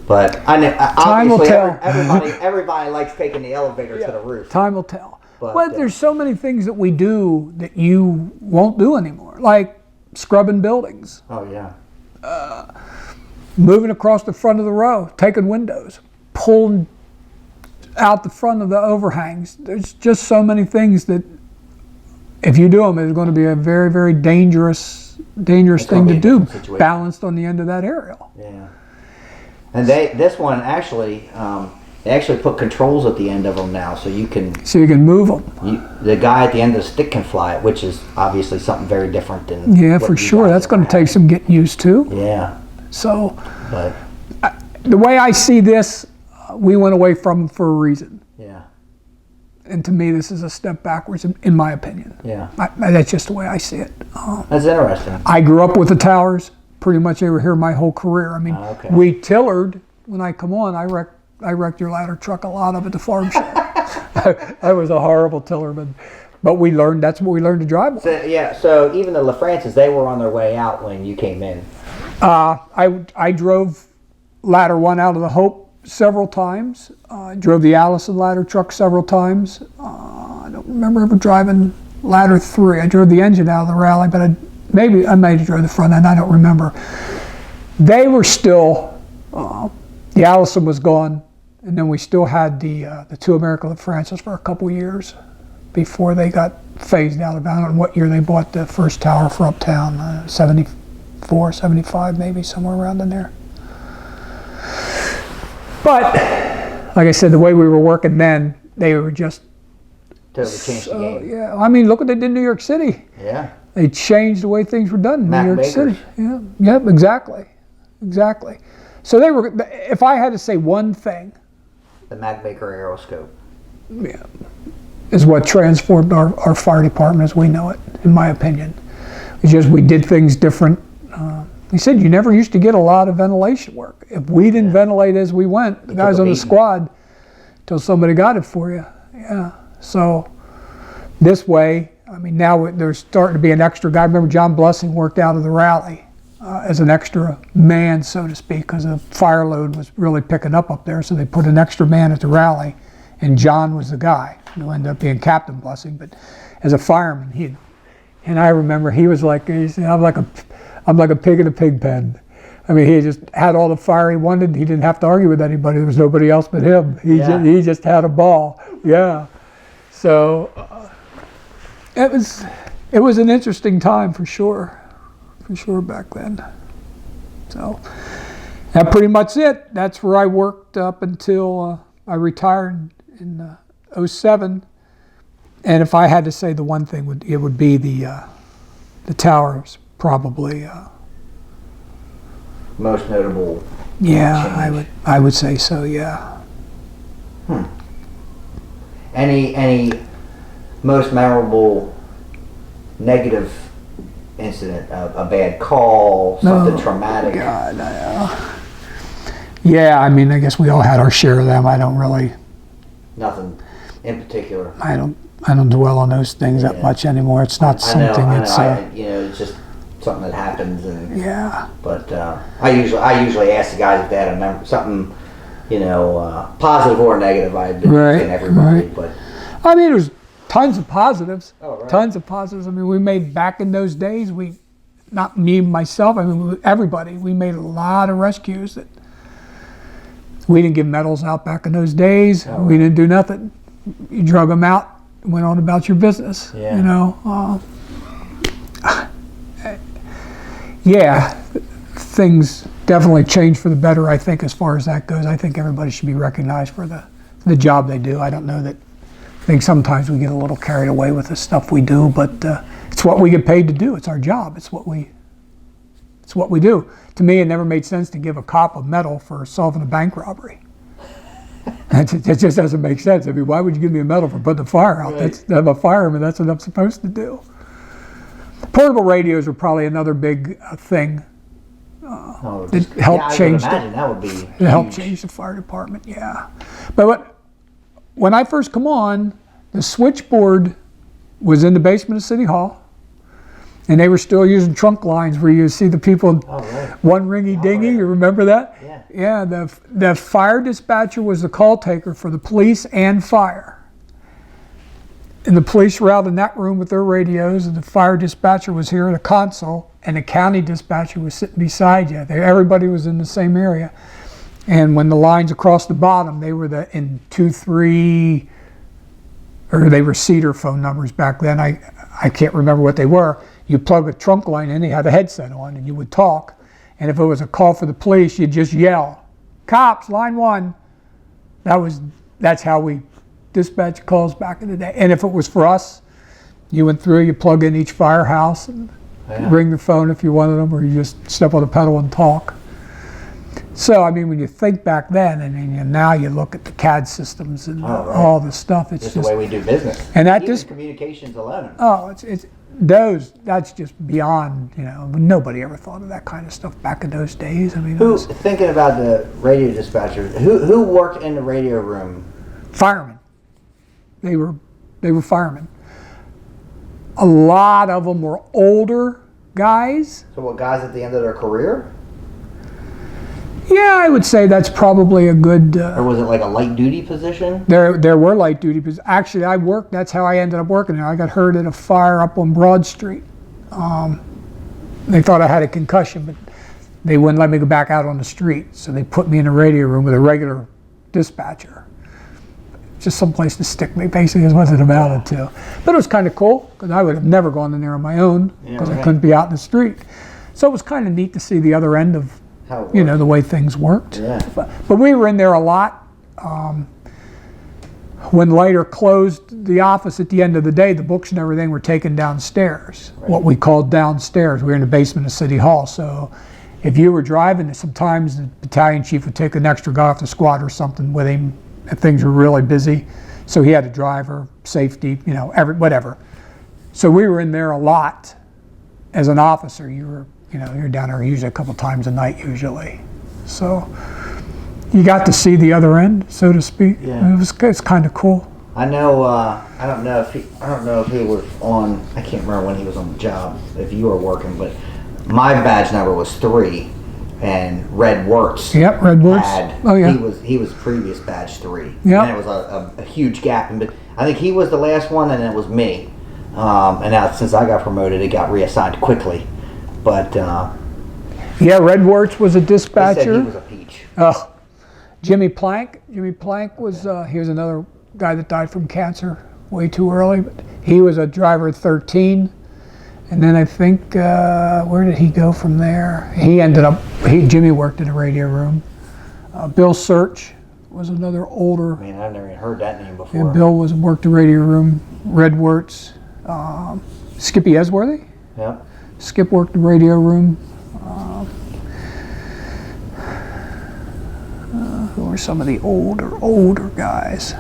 But time will tell. Everybody likes taking the elevator to the roof. Time will tell. But there's so many things that we do that you won't do anymore, like scrubbing buildings. Oh yeah. Moving across the front of the row, taking windows, pulling out the front of the overhangs. There's just so many things that if you do them, it's going to be a very, very dangerous thing to do, balanced on the end of that aerial. Yeah. And this one actually, they actually put controls at the end of them now, so you can move them. The guy at the end of the stick can fly it, which is obviously something very different than. Yeah, for sure. That's going to take some getting used to. Yeah. So, but the way I see this, we went away from for a reason. Yeah. And to me, this is a step backwards, in my opinion. Yeah. That's just the way I see it. That's interesting. I grew up with the towers. Pretty much they were here my whole career. I mean, Okay. we tillered when I come on. I wrecked your ladder truck a lot of at the farm show. I was a horrible tillerman. But we learned, that's what we learned to drive on. So, yeah, so even the LaFrancis, they were on their way out when you came in. I drove ladder 1 out of the Hope several times. I drove the Allison ladder truck several times. I don't remember ever driving ladder 3. I drove the engine out of the Rally, but I might have drove the front end, I don't remember. They were still, the Allison was gone, and then we still had the 2 American LaFrancis for a couple years before they got phased out. I don't know what year they bought the first tower for Uptown, 74, 75 maybe, somewhere around in there. But, like I said, the way we were working then, they were just... Totally changed the game. Yeah, I mean, look what they did in New York City. Yeah. They changed the way things were done in Mac New York Bakers. City. Yeah, yep, exactly. So they were, if I had to say one thing... The Mac Baker aeroscope. Yeah. Is what transformed our fire department as we know it, in my opinion. It's just we did things different. He said you never used to get a lot of ventilation work. If we didn't ventilate as we went, the guys on the squad, till somebody got it for you. Yeah. So this way, I mean, now there's starting to be an extra guy. I remember John Blessing worked out of the Rally as an extra man, so to speak, because the fire load was really picking up there. So they put an extra man at the Rally, and John was the guy who ended up being Captain Blessing. But as a fireman, and I remember he was like, he said, I'm like a pig in a pig pen. I mean, he just had all the fire he wanted. He didn't have to argue with anybody. There was nobody else but him. He just had a ball. Yeah. So it was an interesting time for sure back then. So that pretty much it. That's where I worked up until I retired in 07. And if I had to say the one thing, it would be the towers. Probably most notable. Yeah, change. I would say so. Yeah. Any most memorable negative incident? A bad call, something traumatic. God, yeah, I mean, I guess we all had our share of them. I don't really. Nothing in particular. I don't dwell on those things that much anymore. It's not something that's. It's just something that happens, and yeah. But I usually ask the guys if they had something, positive or negative. I've been saying everybody, but I mean, there's tons of positives. Oh, right. Tons of positives. I mean, we made back in those days. Not me myself. I mean, everybody. We made a lot of rescues that we didn't give medals out back in those days. Oh, we didn't do nothing. You drug them out, went on about your business. Yeah. Yeah, things definitely changed for the better, I think, as far as that goes. I think everybody should be recognized for the job they do. I don't know that, I think sometimes we get a little carried away with the stuff we do, but it's what we get paid to do. It's our job. It's what we do. To me, it never made sense to give a cop a medal for solving a bank robbery. It just doesn't make sense. I mean, why would you give me a medal for putting the fire out? Right. I'm a fireman. That's what I'm supposed to do. Portable radios are probably another big thing that helped change. That would be. It helped change the fire department. Yeah, but when I first come on, the switchboard was in the basement of City Hall, and they were still using trunk lines where you see the people one ringy dingy. You remember that? Yeah. Yeah. The fire dispatcher was the call taker for the police and fire. And the police were out in that room with their radios, and the fire dispatcher was here at a console, and the county dispatcher was sitting beside you. Everybody was in the same area. And when the lines across the bottom, they were in 2-3, or they were cedar phone numbers back then. I can't remember what they were. You plug a trunk line in, you had a headset on, and you would talk. And if it was a call for the police, you'd just yell, "Cops, line 1." That's how we dispatch calls back in the day. And if it was for us, you went through, you plug in each firehouse and ring the phone if you wanted them, or you just step on the pedal and talk. So, I mean, when you think back then, and then now you look at the CAD systems and all the stuff, it's just the way we do business. And that even just communications alone. Oh, that's just beyond, nobody ever thought of that kind of stuff back in those days. I mean, Thinking about the radio dispatchers, who worked in the radio room? Firemen. They were firemen. A lot of them were older guys. So what, guys at the end of their career? Yeah, I would say that's probably a good... or was it like a light duty position? There were light duty positions. Actually, that's how I ended up working there. I got hurt at a fire up on Broad Street. They thought I had a concussion, but they wouldn't let me go back out on the street. So they put me in a radio room with a regular dispatcher. Just someplace to stick me, basically, is what it amounted to. But it was kind of cool, because I would have never gone in there on my own, because I couldn't be out in the street. So it was kind of neat to see the other end of the way things worked. Yeah. But we were in there a lot. When later closed the office at the end of the day, the books and everything were taken downstairs, what we called downstairs. We were in the basement of City Hall. So if you were driving, sometimes the battalion chief would take an extra guy off the squad or something with him if things were really busy. So he had a driver, safety, whatever. So we were in there a lot. As an officer, you're down there usually a couple times a night usually. So you got to see the other end, so to speak. Yeah. It's kind of cool. I know. I don't know if he was on. I can't remember when he was on the job. If you were working, but my badge number was 3, and Red Wirtz. Yep, Red Wirtz. Oh yeah. He was previous badge 3. Yeah. And it was a huge gap. But I think he was the last one, and it was me. And now since I got promoted, it got reassigned quickly. But yeah, Red Wirtz was a dispatcher. He said he was a peach. Jimmy Plank. Jimmy Plank was he was another guy that died from cancer way too early. But he was a driver at 13, and then I think where did he go from there? Jimmy worked in a radio room. Bill Search was another older. Man, I've never even heard that name before. Yeah, Bill worked the radio room. Red Wirtz. Skippy Esworthy. Yep. Skip worked the radio room. Who were some of the older guys?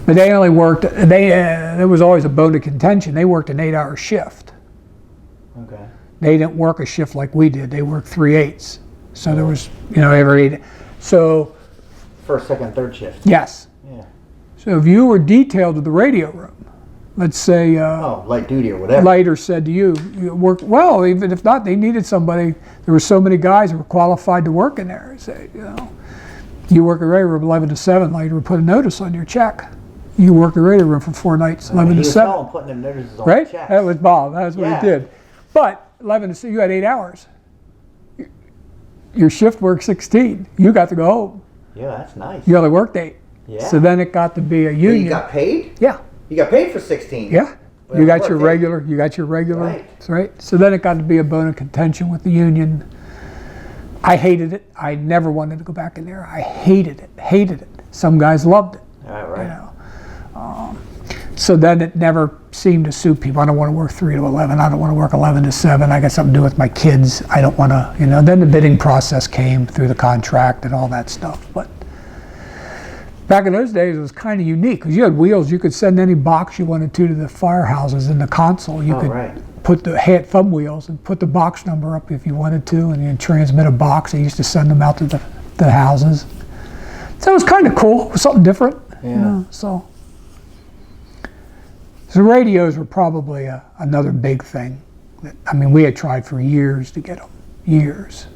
But they only worked. There was always a bone of contention. They worked an 8-hour shift. Okay. They didn't work a shift like we did. They worked 3/8. So there was, every 8. So. First, second, third shift. Yes. Yeah. So if you were detailed to the radio room, let's say light duty or whatever. Lighter said to you work well. Even if not, they needed somebody. There were so many guys who were qualified to work in there. Say, you work a radio room 11 to 7. Lighter would put a notice on your check. You work the radio room for 4 nights, 11 to 7. He was putting them notices on right? checks. That was Bob. That's what he did. But 11 to 6, you had 8 hours. Your shift worked 16. You got to go home. Yeah, that's nice. You only worked 8. Yeah. So then it got to be a union. You got paid? Yeah. You got paid for 16. Yeah. Well, You got your regular. Right. That's right. So then it got to be a bone of contention with the union. I hated it. I never wanted to go back in there. I hated it. Some guys loved it. All right. So then it never seemed to suit people. I don't want to work 3 to 11. I don't want to work 11 to 7. I got something to do with my kids. I don't want to, Then the bidding process came through the contract and all that stuff. But back in those days, it was kind of unique because you had wheels. You could send any box you wanted to the firehouses in the console. You could put the thumb wheels and put the box number up if you wanted to, and then transmit a box. They used to send them out to the houses. So it was kind of cool. It was something different. Yeah. So radios were probably another big thing. We had tried for years to get them. Years.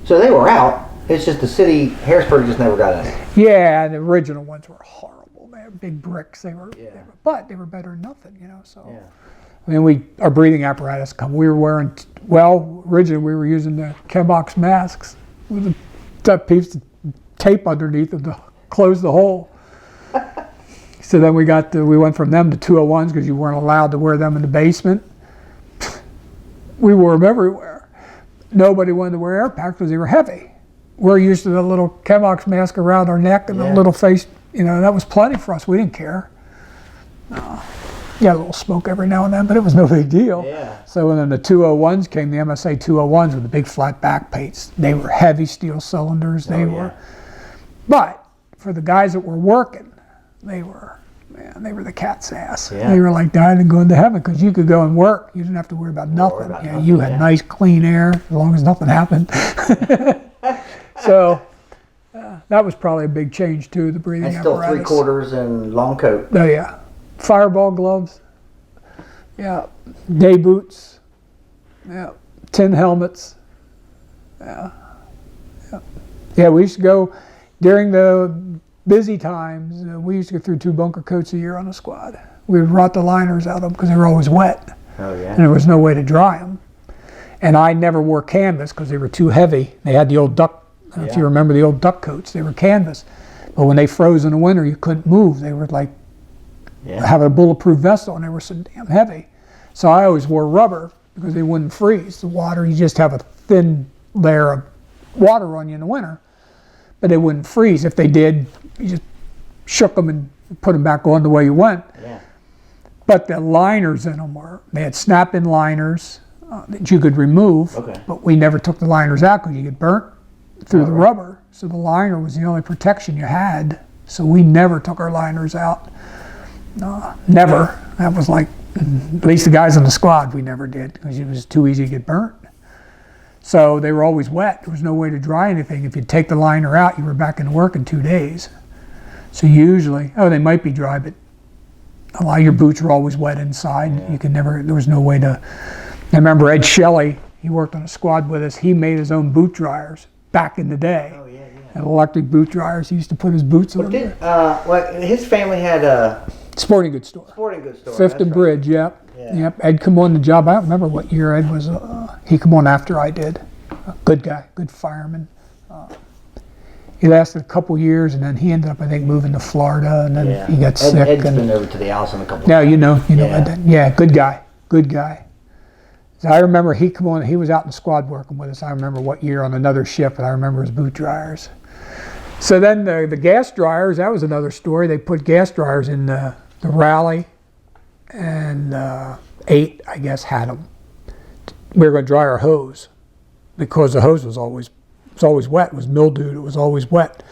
So they were out. It's just the city, Harrisburg just never got in. Yeah, the original ones were horrible. They had big bricks. They were better than nothing, So. Yeah. Our breathing apparatus we were wearing. Originally we were using the Chemox masks with that piece of tape underneath them to close the hole. So then we went from them to 201s because you weren't allowed to wear them in the basement. We wore them everywhere. Nobody wanted to wear air packs because they were heavy. We're used to the little Chemox mask around our neck and the little face. That was plenty for us. We didn't care. Yeah, a little smoke every now and then, but it was no big deal. Yeah. So when the 201s came, the MSA 201s with the big flat back plates, they were heavy steel cylinders. They were, but for the guys that were working, they were the cat's ass. Yeah. They were like dying and going to heaven because you could go and work. You didn't have to worry about nothing. You had nice clean air as long as nothing happened. So that was probably a big change too, the breathing apparatus. And still 3/4 and long coat. Oh yeah. Fireball gloves. Yeah. Day boots. Yeah. Tin helmets. Yeah. Yeah. Yeah, we used to go during the busy times. We used to go through 2 bunker coats a year on a squad. We would rot the liners out of them because they were always wet. Oh yeah. And there was no way to dry them. And I never wore canvas because they were too heavy. They had the old duck. If you remember the old duck coats, they were canvas. But when they froze in the winter, you couldn't move. They were like having a bulletproof vest on. They were so damn heavy. So I always wore rubber because they wouldn't freeze. The water, you just have a thin layer of water on you in the winter, but they wouldn't freeze. If they did, you just shook them and put them back on the way you went. Yeah. But the liners in them they had snap-in liners that you could remove, but we never took the liners out because you get burnt through the rubber. So the liner was the only protection you had. So we never took our liners out. Never. That was like, at least the guys in the squad, we never did because it was too easy to get burnt. So they were always wet. There was no way to dry anything. If you take the liner out, you were back into work in 2 days. So usually, they might be dry, but a lot of your boots were always wet inside. Yeah. You could never, there was no way to. I remember Ed Shelley, he worked on a squad with us. He made his own boot dryers back in the day. Oh, yeah. And electric boot dryers. He used to put his boots in them. His family had a sporting goods store. Sporting goods store. Fifth and Bridge, yep. Yep. Ed come on the job. I don't remember what year Ed was. He come on after I did. Good guy, good fireman. He lasted a couple years, and then he ended up, I think, moving to Florida, and then he got sick. Ed's been over to the Allison a couple times. Yeah, you know Ed. Yeah, good guy. So I remember he come on. He was out in the squad working with us. I remember what year on another ship, and I remember his boot dryers. So then the gas dryers, that was another story. They put gas dryers in the Rally, and 8, I guess, had them. We were going to dry our hose because the hose was always wet. It was mildewed. It was always wet.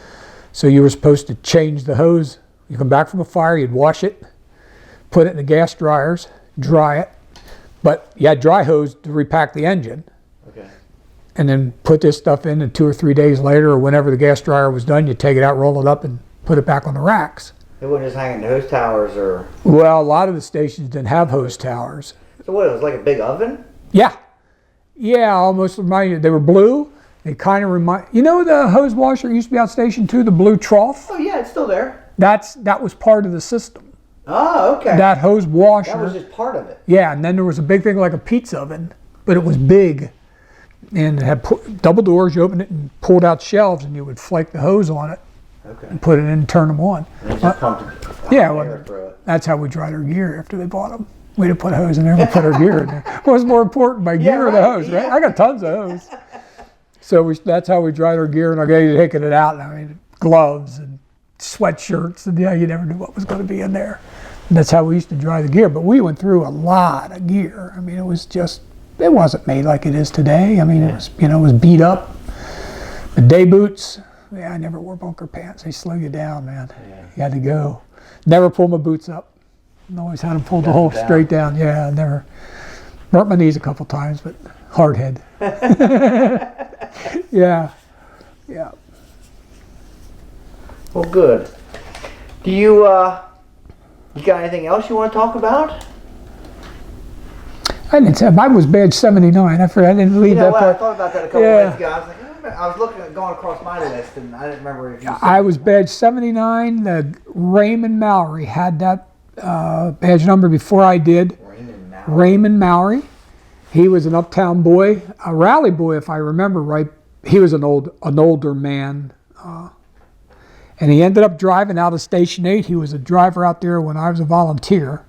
So you were supposed to change the hose. You come back from a fire, you'd wash it, put it in the gas dryers, dry it. But you had dry hose to repack the engine. Okay. And then put this stuff in, and 2 or 3 days later, or whenever the gas dryer was done, you take it out, roll it up, and put it back on the racks. It wasn't just hanging in hose towers, or? Well, a lot of the stations didn't have hose towers. So what, it was like a big oven? Yeah. Yeah, almost remind you. They were blue. They kind of remind, the hose washer used to be out Station 2, the blue trough? Oh yeah, it's still there. That was part of the system. Oh, okay. That hose washer. That was just part of it. Yeah, and then there was a big thing like a pizza oven, but it was big. And it had double doors. You opened it and pulled out shelves, and you would flake the hose on it and put it in and turn them on. And it just pumped air through it. That's how we dried our gear after they bought them. We didn't put a hose in there, we put our gear in there. What was more important, my gear or the hose, right? I got tons of hose. So that's how we dried our gear, and I got taking it out. I mean, gloves and sweatshirts, and you never knew what was going to be in there. And that's how we used to dry the gear. But we went through a lot of gear. I mean, it wasn't made like it is today. I mean, it was beat up. The day boots, I never wore bunker pants. They slow you down, man. Yeah. You had to go. Never pull my boots up. I always had them pulled the whole straight down. Yeah, I never. Burnt my knees a couple times, but hard head. Yeah. Well, good. Do you got anything else you want to talk about? I didn't say. Mine was badge 79. I didn't leave that part. I thought about that a couple days ago. I was like, I was looking at going across my list, and I didn't remember if you said I was badge 79. Raymond Mallory had that badge number before I did. Raymond Mallory. He was an uptown boy, a rally boy, if I remember right. He was an older man. And he ended up driving out of Station 8. He was a driver out there when I was a volunteer.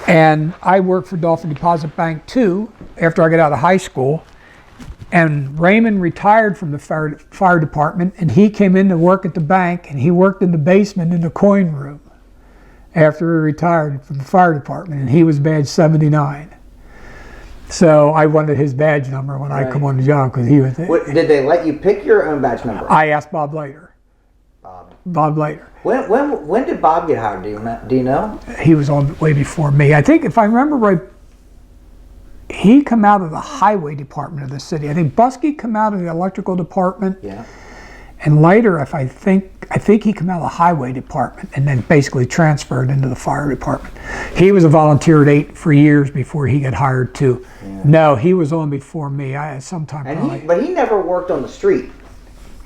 And I worked for Dolphin Deposit Bank too after I got out of high school. And Raymond retired from the fire department, and he came in to work at the bank, and he worked in the basement in the coin room. after he retired from the fire department, and he was badge 79. So I wanted his badge number when I come on the job because he was. Did they let you pick your own badge number? I asked Bob later. Bob later. When did Bob get hired? Do you know? He was on way before me. I think if I remember right, he come out of the highway department of the city. I think Buskey come out of the electrical department. Yeah. And later, if I think he came out of the highway department and then basically transferred into the fire department. He was a volunteer at 8 for years before he got hired too. Yeah. No, he was on before me. I had sometime. But he never worked on the street.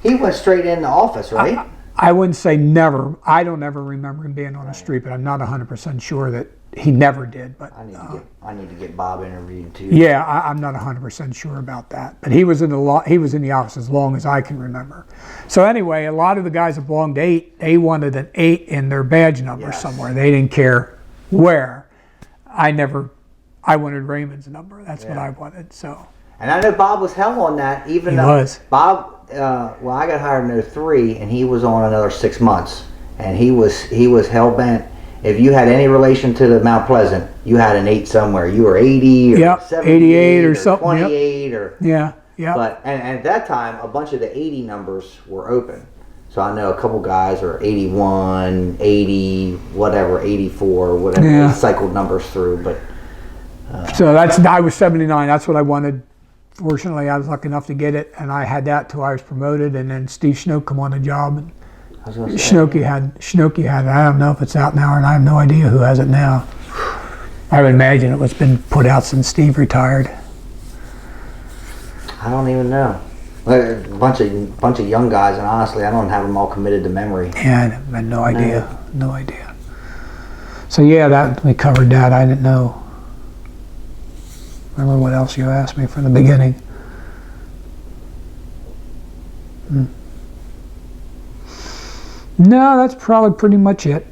He went straight in the office, right? I wouldn't say never. I don't ever remember him being on the street, but I'm not 100% sure that he never did. But I need to get Bob interviewed too. Yeah, I'm not 100% sure about that. But he was in the office as long as I can remember. So anyway, a lot of the guys that belonged to 8, they wanted an 8 in their badge number somewhere. They didn't care where. I wanted Raymond's number. That's what I wanted. So. And I know Bob was hell on that. Even though Bob. Well, I got hired in 03, and he was on another 6 months, and he was hell bent. If you had any relation to the Mount Pleasant, you had an 8 somewhere. You were 80 or 88 or something, 28 or yeah. But and at that time, a bunch of the 80 numbers were open. So I know a couple guys are 81, 80, whatever, 84, whatever. They cycled numbers through, but. So I was 79. That's what I wanted. Fortunately, I was lucky enough to get it, and I had that till I was promoted, and then Steve Schnoke come on the job, and Schnoke had. I don't know if it's out now, and I have no idea who has it now. I would imagine it was been put out since Steve retired. I don't even know. A bunch of young guys, and honestly, I don't have them all committed to memory. Yeah, I had no idea. No idea. So yeah, we covered that. I didn't know. Remember what else you asked me from the beginning? No, that's probably pretty much it.